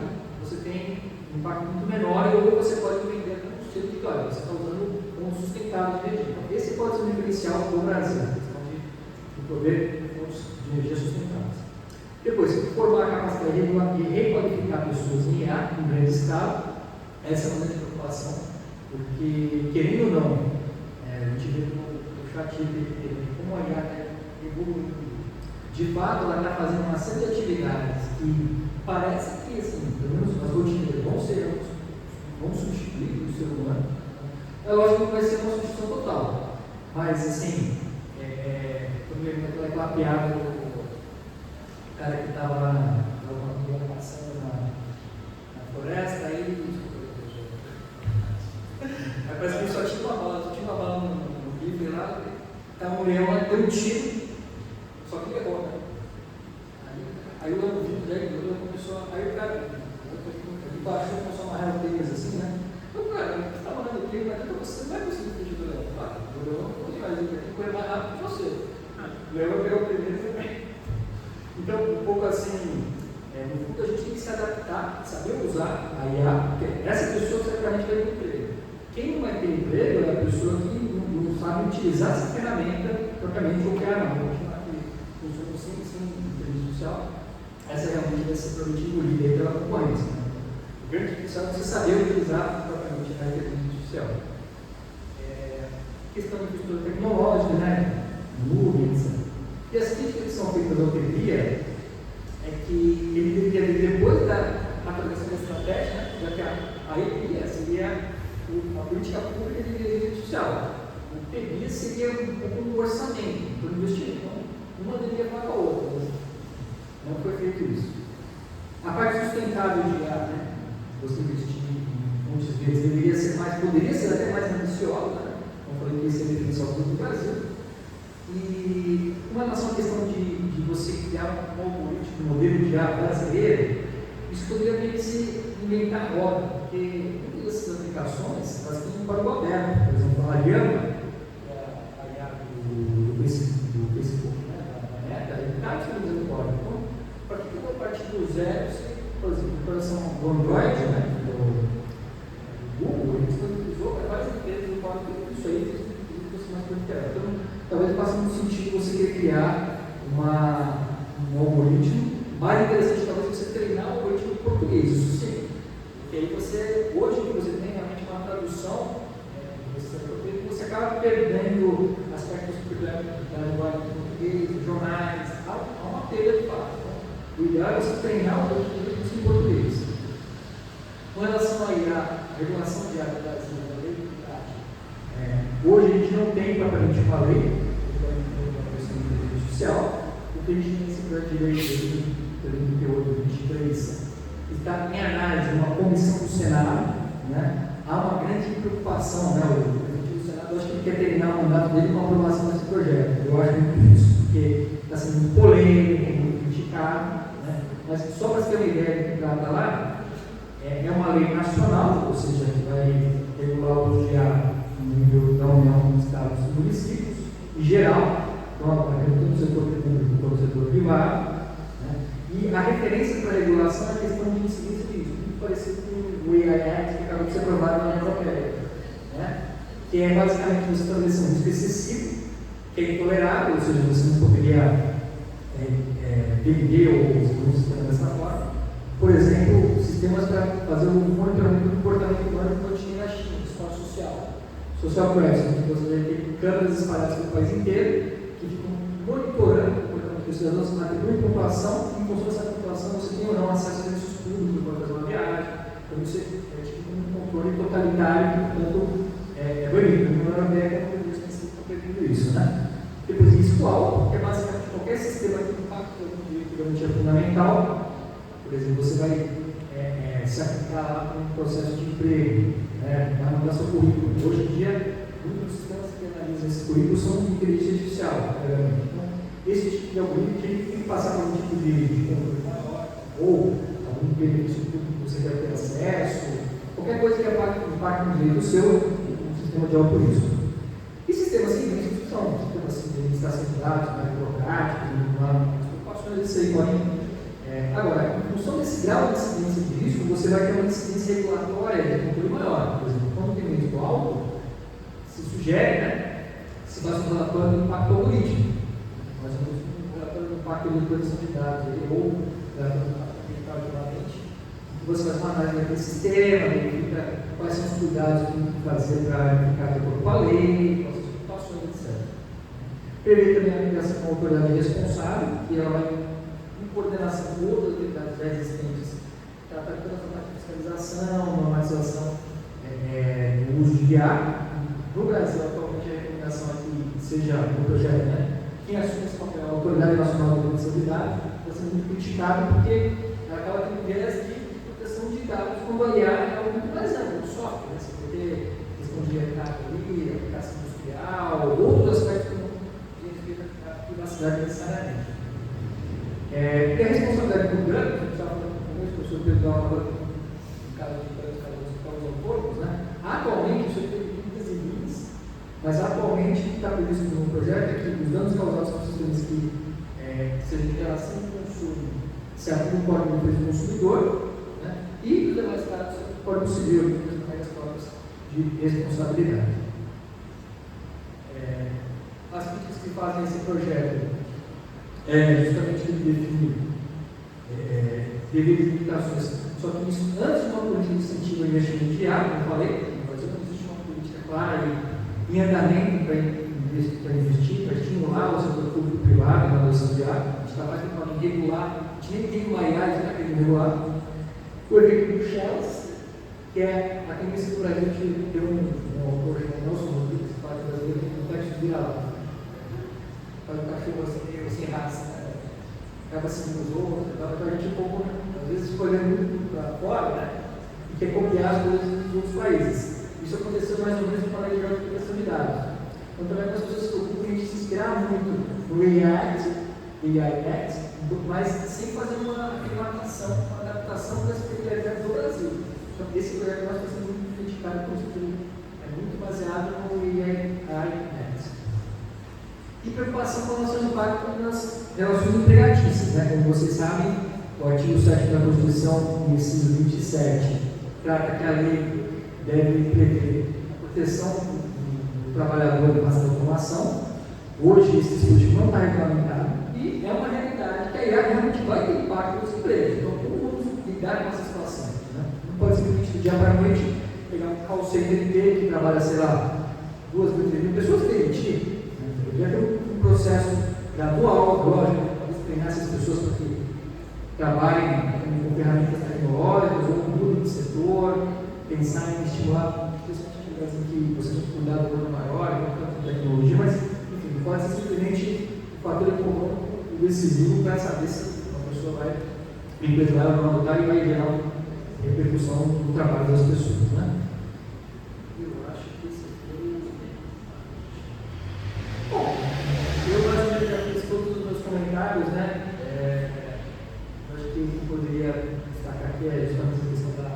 você tem um impacto muito menor, ou você pode vender como servidor, você está usando como sustentável de energia. Então, esse pode ser um diferencial do Brasil, a questão de prover fontes de energia sustentáveis. Depois, formar a capacidade de requalificar pessoas em IA, em grande escala, essa é uma grande preocupação, porque, querendo ou não, a gente vê no chat como a IA evolui. De fato, ela está fazendo uma série de atividades que parece que, assim, pelo menos as rotineiras vão substituir o ser humano. É lógico que não vai ser uma substituição total, mas, assim, eu me lembro daquela piada do cara que estava lá passando na floresta, aí parece que só tinha uma bala no rifle lá, então o leão deu um tiro, só que errou, né? Aí o vídeo dele começou, aí o cara, ele baixou, começou a amarrar o tênis assim, né? Então, cara, você está mandando o tênis, mas você não vai conseguir fugir do leão, tá? O leão não pode mais, ele tem que correr mais rápido que você. O leão pegou o primeiro também. Então, um pouco assim, no fundo a gente tem que se adaptar, saber usar a IA, porque essa pessoa certamente vai ter emprego. Quem não vai ter emprego é a pessoa que não sabe utilizar essa ferramenta propriamente ou criar não. Vamos chamar que funciona sem inteligência artificial. Essa realmente vai ser provavelmente engolida pela concorrência. Né? O grande diferencial é você saber utilizar propriamente a inteligência artificial. Questão de infraestrutura tecnológica, né? Nuvem, etc. E as críticas que são feitas ao TPIA é que ele deveria, depois da atualização da estratégia, né, já que a EPIA seria a política pública de inteligência artificial. O TPIA seria um pouco um orçamento para o investimento. Então, uma deveria falar com a outra. Não foi feito isso. A parte sustentável de IA, né, você investir em fontes verdes, deveria ser mais, poderia ser até mais ambiciosa, né? Como falei que esse é o diferencial do Brasil. E com relação à questão de você criar um algoritmo, um modelo de IA brasileiro, isso poderia meio que se inventar roda, porque muitas dessas aplicações elas têm um código aberto. Por exemplo, a Ariana, a IA do Facebook, né, da Meta, ele está disponibilizando o código. Então, para que eu vou partir do zero, por exemplo, em relação ao Android, né, do Google, ele disponibilizou para várias empresas o código disso aí, mais qualificado. Então, talvez faça muito sentido você querer criar um algoritmo mais interessante, talvez você treinar o algoritmo em português, isso sim. Porque aí você, hoje que você tem realmente uma tradução, você acaba perdendo aspectos da linguagem portuguesa, jornais, há uma perda de fato. O ideal é você treinar o português em português. Com relação aí à regulação de área da lei de idade, hoje a gente não tem propriamente uma lei, uma questão de direito judicial, o que a gente tem esse projeto de lei de 38-23 está em análise numa comissão do Senado, né? Há uma grande preocupação, né? O presidente do Senado, eu acho que ele quer terminar o mandato dele com a aprovação desse projeto. Eu acho muito difícil, porque está sendo muito polêmico, muito criticado, né? Mas só para você ter uma ideia do que trata lá, é uma lei nacional, ou seja, que vai regular o uso de água no nível da União, dos estados e municípios, em geral, então, tanto no setor público quanto no setor privado, né? E a referência para a regulação é a questão de incidência de risco, muito parecido com o EIA, que acabou de ser aprovado na União Europeia, né? Que é basicamente você estabelecer um risco excessivo, que é intolerável, ou seja, você não poderia vender ou usar um sistema dessa forma. Por exemplo, sistemas para fazer o monitoramento do comportamento humano que a gente tem na China, esporte social. Social Press, que você vai ter câmeras espalhadas pelo país inteiro, que ficam monitorando o comportamento dos cidadãos, atribuem pontuação, e em função dessa pontuação você tem ou não acesso a serviços públicos para fazer uma viagem. Então você tipo um controle totalitário, que, portanto, é banido. A União Europeia é uma coisa que tem sido competindo isso, né? Depois, risco alto, que é basicamente qualquer sistema que impacta o direito é fundamental. Por exemplo, você vai se aplicar lá para um processo de emprego, vai mudar seu currículo. Hoje em dia, muitos dos sistemas que analisam esse currículo são de inteligência artificial. Então, esse tipo de algoritmo tem que passar por um tipo de controle maior, ou algum benefício público que você vai ter acesso, qualquer coisa que impacte no direito seu, um sistema de alto risco. E sistemas sem risco são sistemas de administração de dados, mais burocráticos, as preocupações disso aí podem. Agora, em função desse grau de incidência de risco, você vai ter uma incidência regulatória de controle maior. Por exemplo, quando tem um risco alto, se sugere, se faz um relatório do impacto algorítmico, mais ou menos um relatório do impacto de proteção de dados, ou você faz uma análise daquele sistema, verifica quais são os cuidados que tem que fazer para ficar de acordo com a lei, quais são as situações, etc. Prevê também a ligação com a autoridade responsável, que ela vai coordenação com outras atividades já existentes, tratar de toda a parte de fiscalização, normalização do uso de água. No Brasil, atualmente, a recomendação é que seja no projeto, quem assume esse papel, a Autoridade Nacional de Proteção de Dados, está sendo muito criticado porque ela acaba tendo viés de proteção de dados quando a IA é algo muito mais amplo, do software, você pode ter questão de aplicação industrial, outros aspectos que não identificam a privacidade necessariamente. E a responsabilidade do grande, que estava falando com o professor Pedro Álvaro, no caso de carros autônomos, atualmente, isso tem muitas limites, mas atualmente o que está previsto no projeto é que os danos causados por sistemas que sejam de geração de consumo se aplicam no Código de Defesa do Consumidor, e os demais casos do Código Civil, as regras próprias de responsabilidade. As críticas que fazem esse projeto justamente ele define devidas limitações. Só que isso, antes de uma política de incentivo ao investimento de água, como eu falei, no Brasil não existe uma política clara e em andamento para investir, para estimular o setor público e privado na adoção de água. A gente está mais tentando regular, a gente nem tem uma IA, a gente está querendo regular. O efeito do Shells, que é a tendência do Brasil de ter um autor chamado Nelson Rodrigues, que faz o Brasil tem um texto de água. Faz o cachorro assim, meio sem raça, acaba seguindo os outros, então a gente às vezes escolhendo muito para fora, e quer copiar as coisas dos outros países. Isso aconteceu mais ou menos com a lei de proteção de dados. Então também as pessoas se preocupam em a gente se inspirar muito no AI Act, mas sem fazer uma regulamentação, uma adaptação das peculiaridades do Brasil. Então esse projeto nós está sendo muito criticado por isso, é muito baseado no AI Act. E preocupação com relação ao impacto nas relações empregatícias. Como vocês sabem, o artigo 7 da Constituição, inciso 27, trata que a lei deve prever a proteção do trabalhador em face da automação. Hoje, esse dispositivo não está regulamentado e é uma realidade que a IA realmente vai ter impacto nos empregos. Então, como vamos lidar com essa situação? Não pode simplesmente, do dia para a noite, pegar um call center inteiro que trabalha, sei lá, 2 mil, 3 mil pessoas demitir. Devia ter um processo gradual, lógico, talvez treinar essas pessoas para que trabalhem com ferramentas tecnológicas ou mudem de setor, pensar em estimular, principalmente no Brasil, que vocês vão cuidar do plano maior, não tanto de tecnologia, mas, enfim, pode ser simplesmente o fator econômico decisivo para saber se uma pessoa vai implementar ou não adotar e vai gerar repercussão no trabalho das pessoas, né? Eu acho que esse foi... Bom, eu basicamente já fiz todos os meus comentários, né? Acho que o que eu poderia destacar aqui é justamente a questão da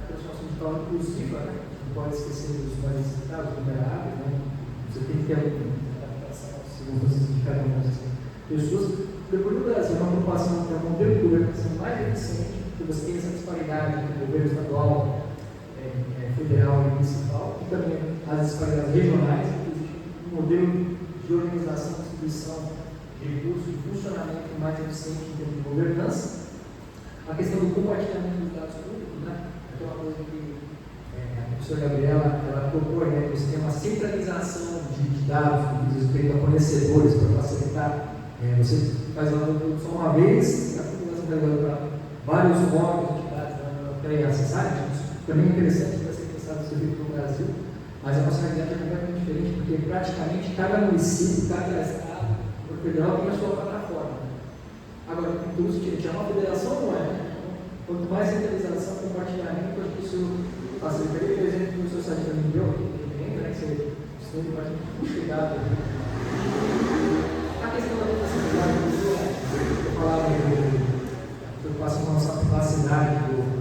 transformação digital inclusiva, né? Não pode esquecer dos mais necessitados, vulneráveis, né? Você tem que ter uma adaptação às circunstâncias de cada uma dessas pessoas. Depois do Brasil, uma preocupação para um modelo de governação mais eficiente, porque você tem essa disparidade entre o governo estadual, federal e municipal, e também as disparidades regionais, que existe um modelo de organização, distribuição de recursos, de funcionamento mais eficiente em termos de governança. A questão do compartilhamento dos dados públicos, né? É uma coisa que a professora Gabriela ela propõe, né? Você tem uma centralização de dados que diz respeito a fornecedores para facilitar. Você faz uma produção uma vez, acumula para vários órgãos, entidades pré-acessarem. Isso também é interessante para ser pensado ser feito no Brasil, mas a nossa realidade é completamente diferente, porque praticamente cada município, cada estado, o federal tem a sua plataforma. Agora, tudo isso tinha uma federação, não é? Quanto mais centralização, compartilhamento, acho que isso facilitaria. Por exemplo, que o seu site também deu, né? Que você tem bastante chegado. A questão da acessibilidade eu falava da preocupação com a nossa capacidade,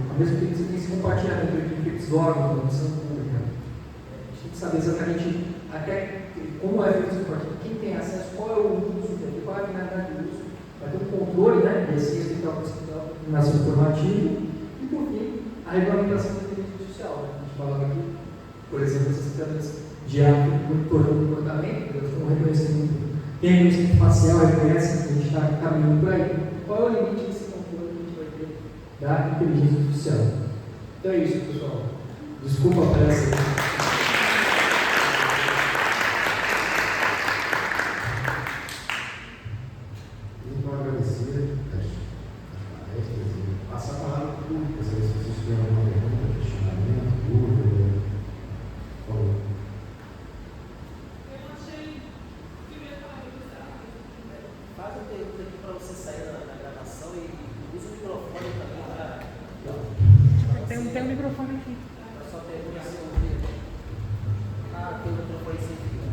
ao mesmo tempo que você tem esse compartilhamento entre diferentes órgãos da missão pública. A gente tem que saber exatamente até como é feito esse compartilhamento, quem tem acesso, qual é o uso, qual é a finalidade do uso, vai ter um controle, né? Desse respeitar o princípio da discriminação informativa e, por fim, a regulamentação da inteligência social. A gente falava aqui, por exemplo, essas câmeras de ato monitorando o comportamento, elas estão reconhecendo. Tem reconhecimento facial, reconhece que a gente está caminhando por aí. Qual é o limite desse controle que a gente vai ter da inteligência artificial? Então é isso, pessoal. Desculpa a pressa. Então, agradecer as palestras e passar a palavra pública, se vocês tiverem alguma pergunta, questionamento, dúvida, por favor. Faz uma pergunta aqui para você sair na gravação e usa o microfone também para. Tem um microfone aqui. Para sua pergunta ser ouvida. Ah, tem um microfone sem fio.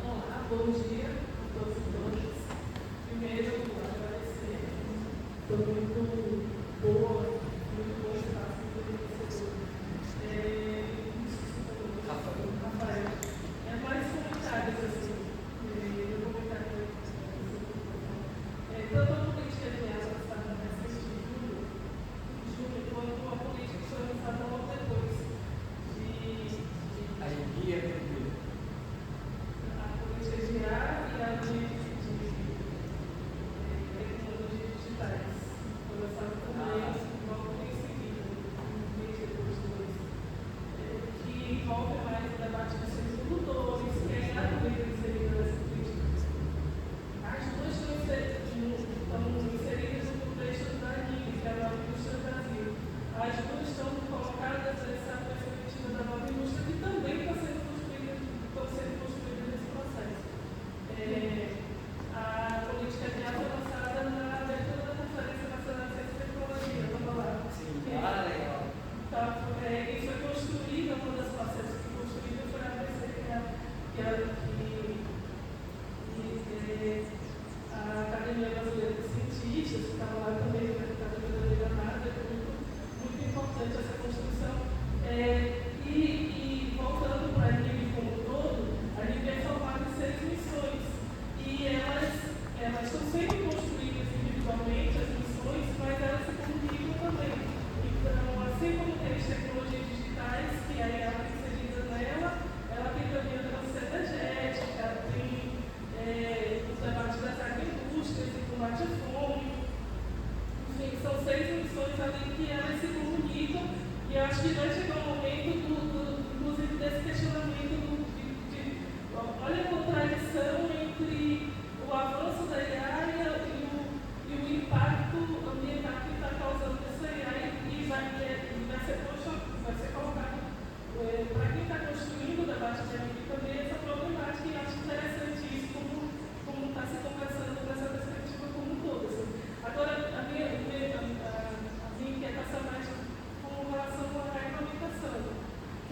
Olá, bom dia a todos e todas. Primeiro, agradecer. Estou muito boa estar aqui com você. Rafael. Vários comentários assim. Eu vou comentar aqui. Tanto a política de água estava nessa estrutura, junto quanto a política que foi lançada logo depois A guia tranquilo. a política de ar e a de tecnologias digitais. Foi lançada também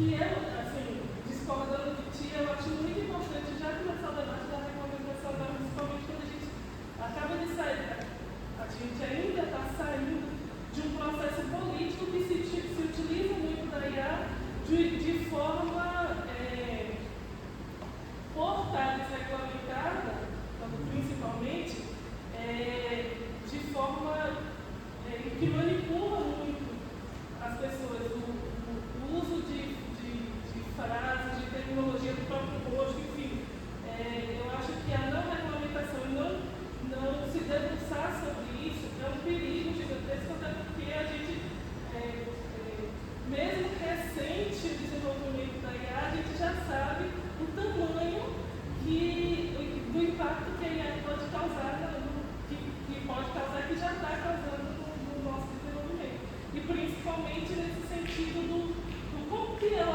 que eu, assim, discordando de ti, eu acho muito importante, já que nessa debate da regulamentação, principalmente quando a gente acaba de sair, a gente ainda está saindo de um processo político que se utiliza muito da IA de forma, por estar desregulamentada, principalmente, de forma que manipula muito as pessoas, o uso de frases, de tecnologia do próprio rosto, enfim. Eu acho que a não regulamentação e não se debruçar sobre isso é um perigo gigantesco, até porque a gente, mesmo recente o desenvolvimento da IA, a gente já sabe o tamanho do impacto que a IA pode causar, que já está causando no nosso desenvolvimento. E principalmente nesse sentido do como que a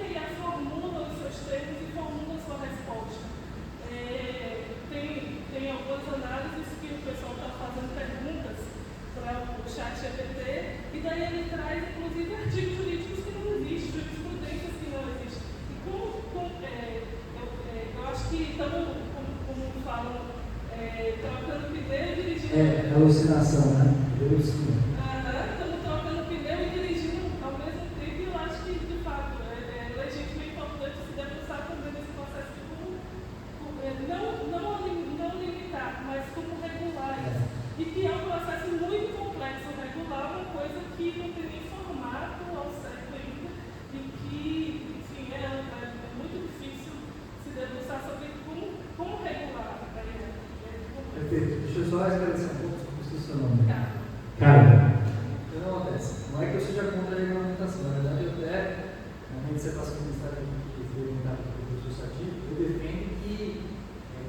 IA formula os seus termos e formula a sua resposta. Tem algumas análises que o pessoal está fazendo perguntas para o chat GPT, e daí ele traz, inclusive, artigos jurídicos que não existem, jurisprudências que não existem. E eu acho que estamos, como falam, trocando pneu e dirigindo. É alucinação, né? Estamos trocando pneu e dirigindo ao mesmo tempo, e eu acho que, de fato, é legítimo e importante se debruçar também nesse processo de não limitar, mas como regular isso. E que é um processo muito complexo regular, uma coisa que não tem nem formato ao certo ainda, e que, enfim, é muito difícil se debruçar sobre como regular. Perfeito. Deixa eu só esclarecer um pouco sobre o seu nome. Cara, O que acontece? Não é que eu seja contra a regulamentação, na verdade, eu até, na minha dissertação de mestrado que foi orientada pelo professor Sadir, eu defendo que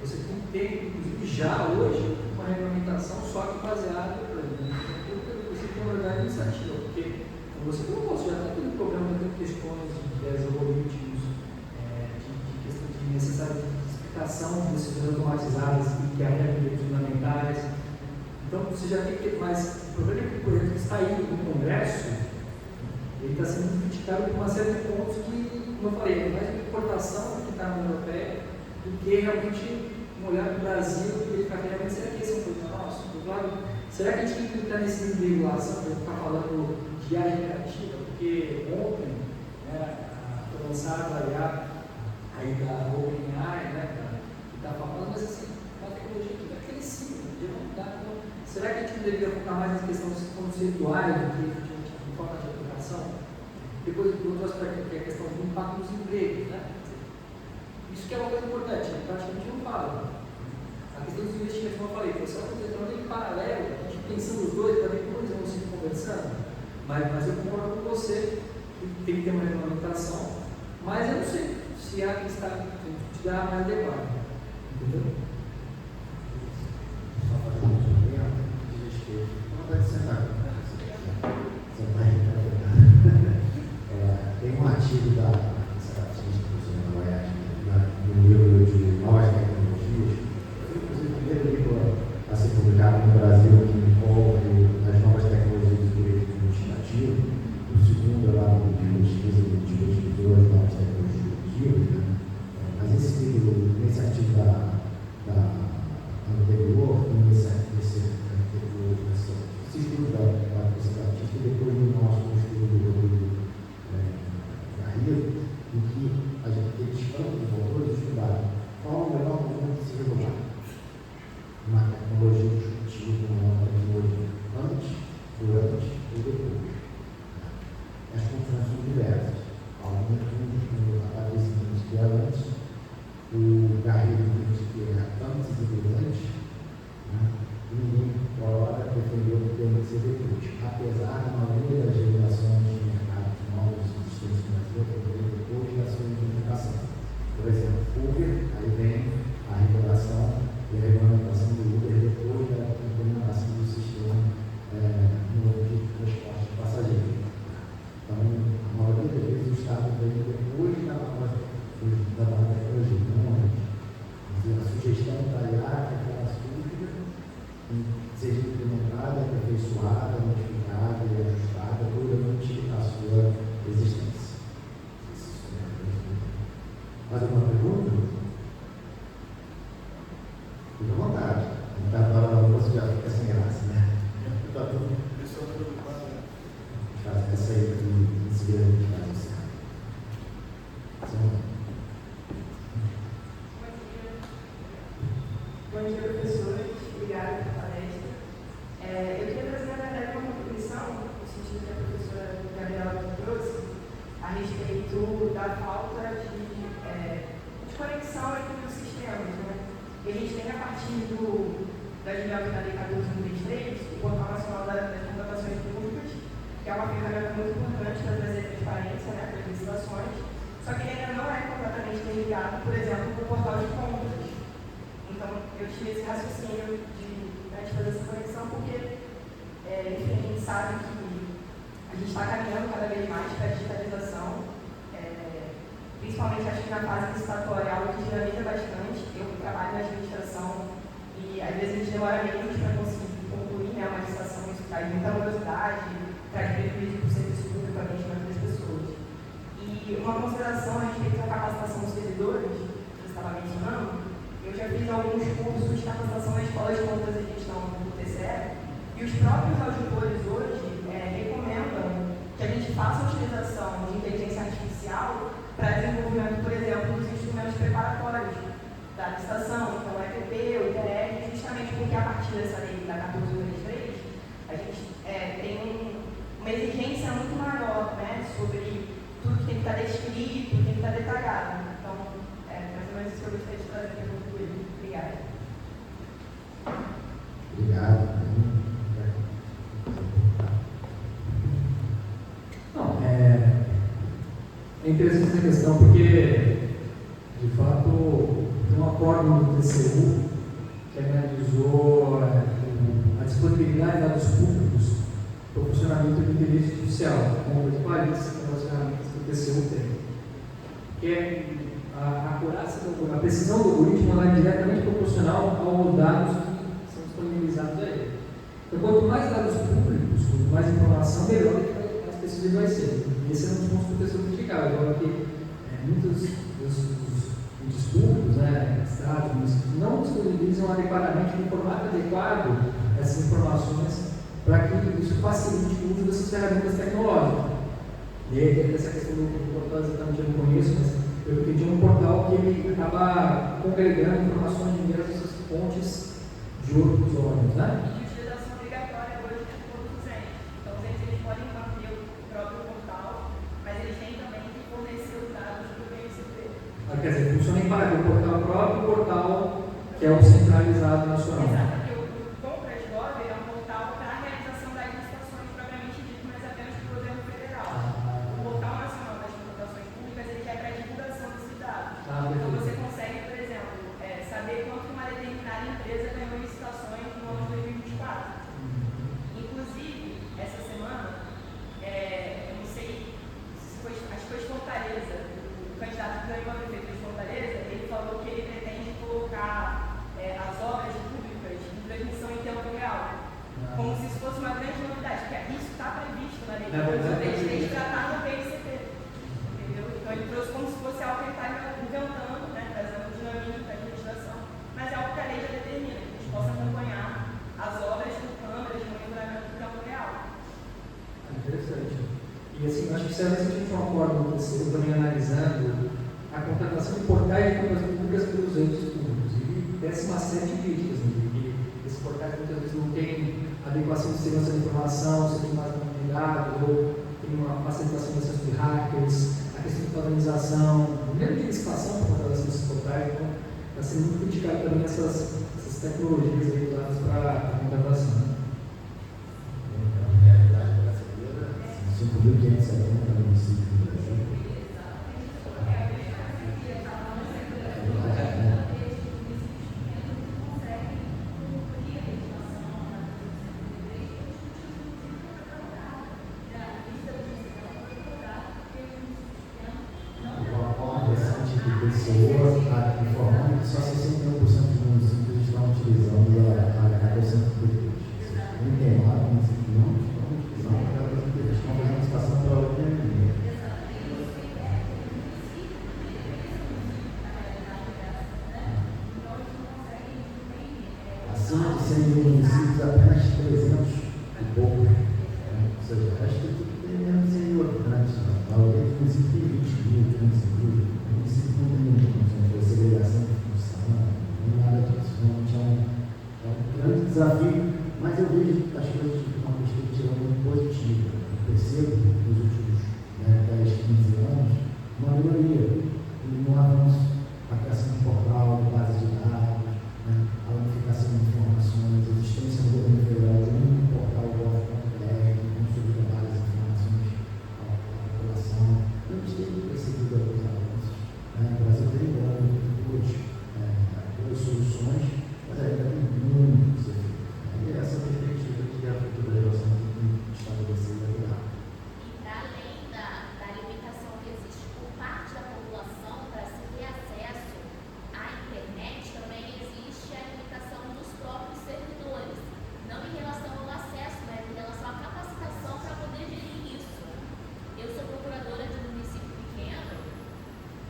você tem que ter, inclusive já hoje, uma regulamentação só que baseada, por exemplo, você tem uma verdade iniciativa, porque como você colocou, você já está tendo problema, tem questões de algoritmos, de questão de necessidade de explicação de decisões automatizadas que arregam direitos fundamentais. Então, você já tem que ter mais. O problema é que o projeto que está aí no Congresso, ele está sendo criticado por uma série de pontos que, como eu falei, é mais uma importação que está na União Europeia do que realmente um olhar para o Brasil e ele ficar realmente, será que esse é um problema nosso? Será que a gente tem que entrar nesse nível de regulação para ficar falando de IA generativa? Porque ontem, foi lançada a IA aí da OpenAI, que está falando, mas assim, uma tecnologia que vai crescer, podia mudar. Então, será que a gente não deveria focar mais nas questões conceituais do que de forma de aplicação? Depois, outro aspecto, que é a questão do impacto dos empregos, né? Isso que é uma coisa importante, praticamente não fala. A questão dos investimentos, como eu falei, você está entrando em paralelo, a gente pensando os dois, para ver como eles vão se conversando, mas eu concordo com você que tem que ter uma regulamentação, mas eu não sei se a que está te dá mais adequada. Entendeu? só fazer um suplemento de respeito. Não pode sentar. Sentar aí. Tem um artigo da estatística do Goiás, no livro de Novas Tecnologias, inclusive o primeiro livro a ser publicado no Brasil, que envolve as novas tecnologias de direito administrativo. O segundo é lá no livro de pesquisadores de novas tecnologias jurídicas, né? Mas esse livro, nesse artigo anterior, nesse estudo da estatística, e depois do nosso estudo do Rodrigo Garrido, em que eles estão, os autores, estudaram qual o melhor momento de se regular uma tecnologia disruptiva, uma tecnologia antes, durante ou depois. As funções são diversas. Alguns aparecimentos que é antes, o Garrido diz que é antes e durante, e ninguém, por hora, defendeu que tem que ser depois. Apesar da maioria das regulações de mercado de novos existentes no Brasil, ocorrer depois da sua implementação. Por exemplo, Uber, aí vem a regulação e a regulamentação do Uber depois da implementação do sistema novo de transporte de passageiros. Então, a maioria das vezes o Estado vem depois da nova tecnologia, não antes. A sugestão da IA é que ela surja e seja implementada, aperfeiçoada, modificada e ajustada durante a sua existência. Esse Bom dia, professores. Obrigada pela palestra. Eu queria trazer, na verdade, uma contribuição, no sentido que a professora Gabriela trouxe, a respeito da falta de conexão entre os sistemas. Né? E a gente tem, a partir da dinâmica da Lei 14.133, o Portal Nacional das Contratações Públicas, que é uma ferramenta muito importante para trazer transparência, né, para as licitações, só que ele ainda não é completamente ligado, por exemplo, com o portal de compras. Então, eu tive esse raciocínio de fazer essa conexão, porque, enfim, a gente sabe que a gente está caminhando cada vez mais para a digitalização, principalmente acho que na fase licitatória, é algo que dinamiza bastante. Eu trabalho na administração e às vezes a gente demora menos para conseguir concluir, né, uma licitação, isso traz muita morosidade, traz prejuízo para o serviço público, para o atendimento das pessoas. E uma consideração a respeito da capacitação dos servidores, que você estava mencionando, eu já fiz alguns cursos de capacitação na Escola de Contas e Gestão do TCE, e os próprios auditores hoje recomendam que a gente faça a utilização de inteligência artificial para desenvolvimento, por exemplo, dos instrumentos preparatórios da licitação, então o EPP, o ITR, justamente porque a partir dessa lei da 14.133, a gente tem uma exigência muito maior, né, sobre tudo que tem que estar descrito, tem que estar detalhado. Então, mais ou menos isso que eu gostaria de trazer para concluir. Obrigada. Obrigado. Não, é interessante essa questão, porque, de fato, tem um acórdão do TCU que analisou a disponibilidade de dados públicos para o funcionamento do interesse judicial, como de países que as ferramentas que o TCU tem. Que é a acurácia, a precisão do algoritmo é diretamente proporcional aos dados que são disponibilizados a ele. Então, quanto mais dados públicos, quanto mais informação, melhor mais preciso vai ser. Esse é um dos pontos que o TCU criticava. Agora que muitos dos entes públicos, estados, municípios, não disponibilizam adequadamente, no formato adequado, essas informações para que isso facilite o uso dessas ferramentas tecnológicas. E aí, essa questão do portal, exatamente eu não conheço, mas eu pedi um portal que ele acaba congregando informações de diversas fontes de outros órgãos, né? E utilização obrigatória hoje de todos os entes. Então, os entes eles podem manter o próprio portal, mas eles têm também que fornecer os dados para o PMCP. Quer dizer, funciona em paralelo, o portal próprio e o portal que é o centralizado nacional. Exato, porque o Compras Gov é um portal para a realização das licitações propriamente dito, mas apenas do governo federal. O Portal Nacional das Contratações Públicas ele é para a divulgação desses dados. Então você consegue, por exemplo, saber quanto uma determinada empresa ganhou licitações no ano de 2024. Inclusive, essa semana, eu não sei se foi, acho que foi Fortaleza, o candidato que ganhou a prefeita de Fortaleza, ele falou que ele pretende colocar as obras públicas em transmissão em tempo real, como se isso fosse uma grande novidade, porque isso está previsto na lei, eles têm que tratar no PMCP, entendeu? Então ele trouxe como se fosse algo que ele está inventando, né, trazendo dinamismo para a legislação, mas é algo que a lei já determina, que a gente possa acompanhar as obras com câmeras de monitoramento em tempo real. Interessante. E assim, acho que se a gente não acorda no TCU também analisando a contratação de portais de contas públicas pelos entes públicos. E desce uma série de críticas, que esses portais muitas vezes não têm adequação de segurança da informação, se tem mais vulnerabilidade, ou tem uma facilitação do acesso de hackers, a questão de padronização, mesmo de licitação para a contratação desses portais. Então, está sendo muito criticado também essas tecnologias aí usadas para a contratação. 5.570 municípios do Brasil. Uma recente de pessoa informando que só 61% dos municípios estão utilizando a questão de perfis. Não tem lá, municípios não estão utilizando a questão de perfis, estão fazendo licitação para outra linha. Acima de 100 mil municípios, apenas 300 e pouco. Ou seja, o resto tudo tem menos de 100 mil habitantes. A maioria dos municípios tem 20 mil, 15 mil. O município não tem muita condição de segregação de função, nem nada disso. Realmente é um desafio, mas eu vejo as coisas de uma perspectiva muito positiva. Eu percebo nos últimos 10, 15 anos uma melhoria, um avanço, a criação de portal, de base de dados, a unificação de informações, a existência no governo federal de um portal gov.br, com várias informações à população. A gente tem percebido alguns avanços. O Brasil tem boas soluções, mas ainda tem muito a ser feito. E essa perspectiva que a futura geração tem que estabelecer e adorar. E para além da limitação que existe por parte da população para se ter acesso à internet, também existe a limitação dos próprios servidores, não em relação ao acesso, mas em relação à capacitação para poder gerir isso. Eu sou procuradora de um município pequeno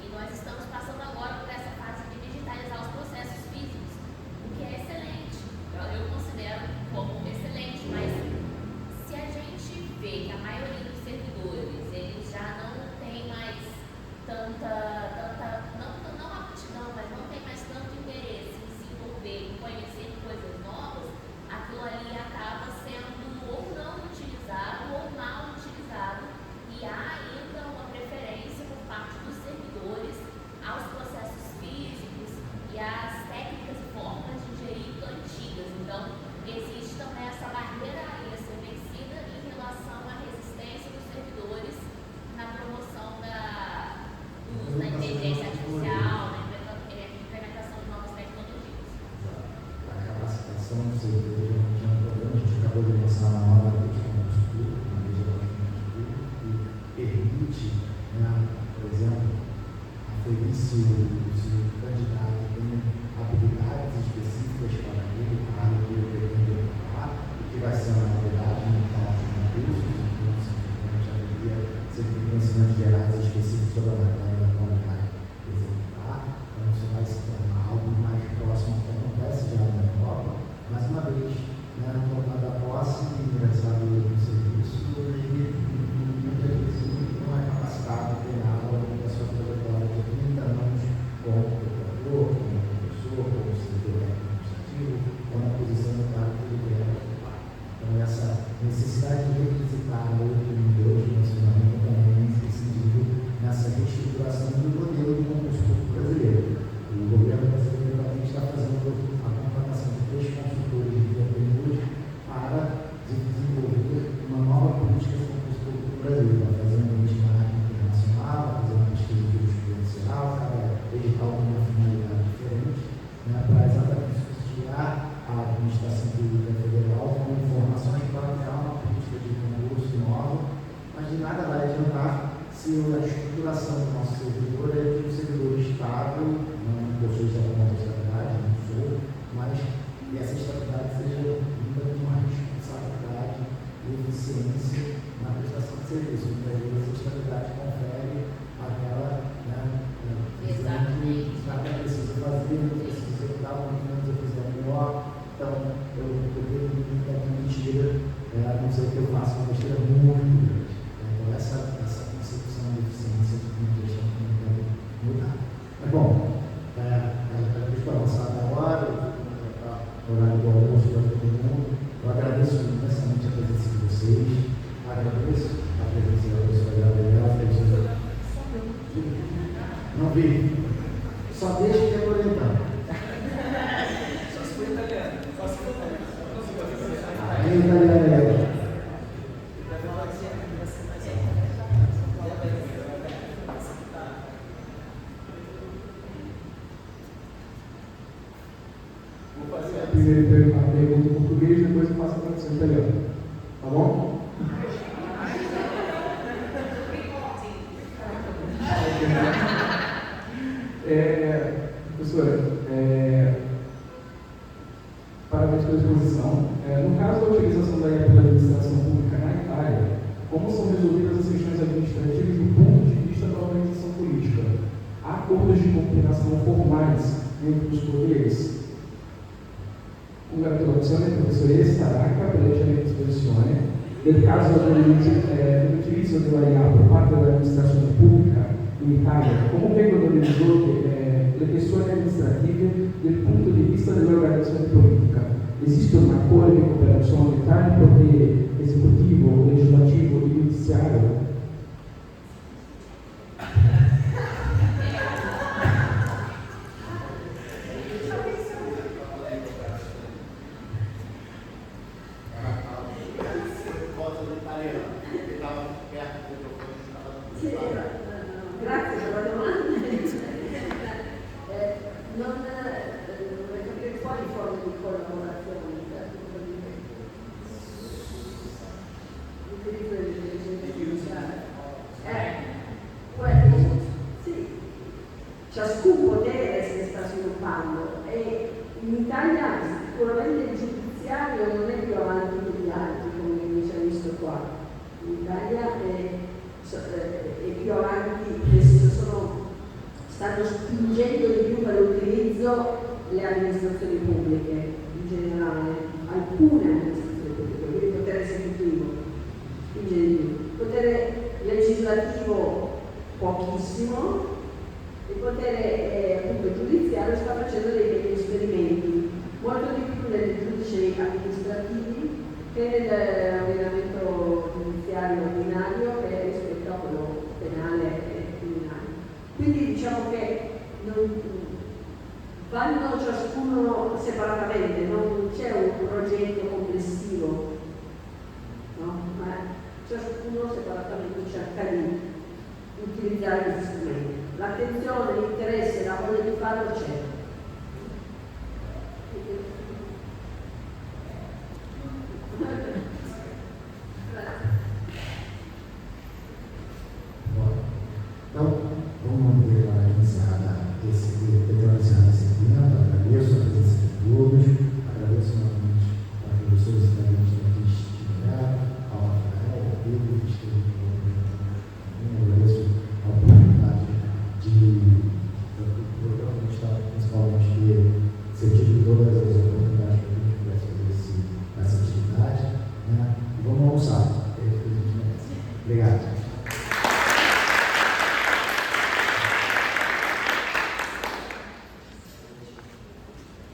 e nós estamos passando agora por essa fase de digitalizar os processos físicos, o que é excelente. Eu considero como excelente, mas se a gente vê que a maioria dos servidores, eles já não tem mais não aptidão, mas não tem mais tanto interesse em se envolver, em conhecer coisas novas, aquilo ali acaba sendo ou não utilizado ou mal utilizado, e há ainda uma preferência por parte dos servidores aos processos físicos e às técnicas e formas de gerir antigas. Então, existe também essa barreira aí a ser vencida em relação à resistência dos servidores na promoção do uso da inteligência artificial, na implementação de novas tecnologias. A capacitação do servidor realmente é um problema. A gente acabou de lançar uma nova lei de concurso público, uma lei geral de concurso público, que permite, por exemplo, aferir se o candidato tem habilidades específicas para aquele cargo que ele pretende ocupar, o que vai ser uma novidade no caso de concursos, então, simplesmente a maioria sempre tem conhecimentos gerais específicos sobre a matéria da qual ele vai executar, então isso vai se tornar algo mais próximo do que acontece já na Europa, mas uma vez tornada a posse e ingressado no serviço, ele muitas vezes não é capacitado, treinado ao longo da sua trajetória de 30 anos como procurador, como professor, como servidor administrativo, ou na posição do cargo que ele quer ocupar. Então, essa necessidade de requisitar outro nível de funcionamento também é incidido nessa reestruturação do modelo do concurso público brasileiro. O governo brasileiro também está fazendo a contratação de 3 consultores de desenvolvimento para desenvolver uma nova política de concurso público no Brasil, para fazer um benchmark internacional, fazer uma pesquisa de jurisprudencial, cada edital com uma finalidade diferente, para exatamente substituir a administração pública federal com informações para criar uma política de concurso nova, mas de nada vai adiantar se a estruturação do nosso servidor é de um servidor estável, não possui alguma estabilidade, não sou, mas que essa estabilidade seja vinda de uma responsabilidade e eficiência na prestação de serviço. Muitas vezes essa estabilidade confere aquela visão que nada precisa fazer, não precisa executar, muito menos eu fizer melhor. Então, eu tenho muita mentira, a não ser que eu faça uma besteira muito grande. Então, essa concepção de eficiência que a gente tem que mudar. Mas, bom, deixa eu avançar agora, o horário do almoço para todo mundo. Eu agradeço imensamente a presença de vocês, agradeço a presença da professora Gabriela, não vi, só deixa que eu vou orientando. Só se for italiano. Só se for italiano. É italiano. Vou fazer primeiro a pergunta em português, depois eu faço a tradução em italiano. Tá bom? Professora, parabéns pela exposição. No caso da utilização da IA pela administração pública na Itália, como são resolvidas as questões administrativas do ponto de vista da organização política? Há acordos de cooperação formais entre os poderes? Congratulazioni professore, sarà capelleggia a disposizione. Nel caso dell'utilizzo della IA por parte dell'amministrazione pubblica in Italia, come vengono risolte le questioni amministrative dal punto di vista dell'organizzazione politica? Esiste un accordo di cooperazione tra il potere esecutivo, legislativo e giudiziario? Grazie per la domanda. Non capire quali forme di collaborazione, l'utilizzo dell'intelligenza artificiale. Sì, ciascun potere si sta sviluppando e in Italia sicuramente il giudiziario non è più avanti degli altri, come invece ha visto qua. In Italia è più avanti, nel senso stanno spingendo di più per l'utilizzo le amministrazioni pubbliche in generale, alcune amministrazioni pubbliche, quindi il potere esecutivo spinge di più, il potere legislativo pochissimo, il potere appunto giudiziario sta facendo degli esperimenti, molto di più nei giudici amministrativi che nell'ordinamento giudiziario ordinario e rispetto a quello penale e criminale. Quindi diciamo che vanno ciascuno separatamente, non c'è un progetto complessivo, no? Ma ciascuno separatamente cerca di utilizzare questi strumenti. L'attenzione, l'interesse, la voglia di farlo c'è. Então, vamos manter a iniciada essa disciplina. Agradeço a presença de todos, agradeço novamente a professora Cidadãos que estiveram, ao Rafael, ao Pedro que esteve também, agradeço a oportunidade do programa estar principalmente ter tido todas as oportunidades para que a gente pudesse fazer essa atividade, né? E vamos almoçar, que a gente merece. Obrigado.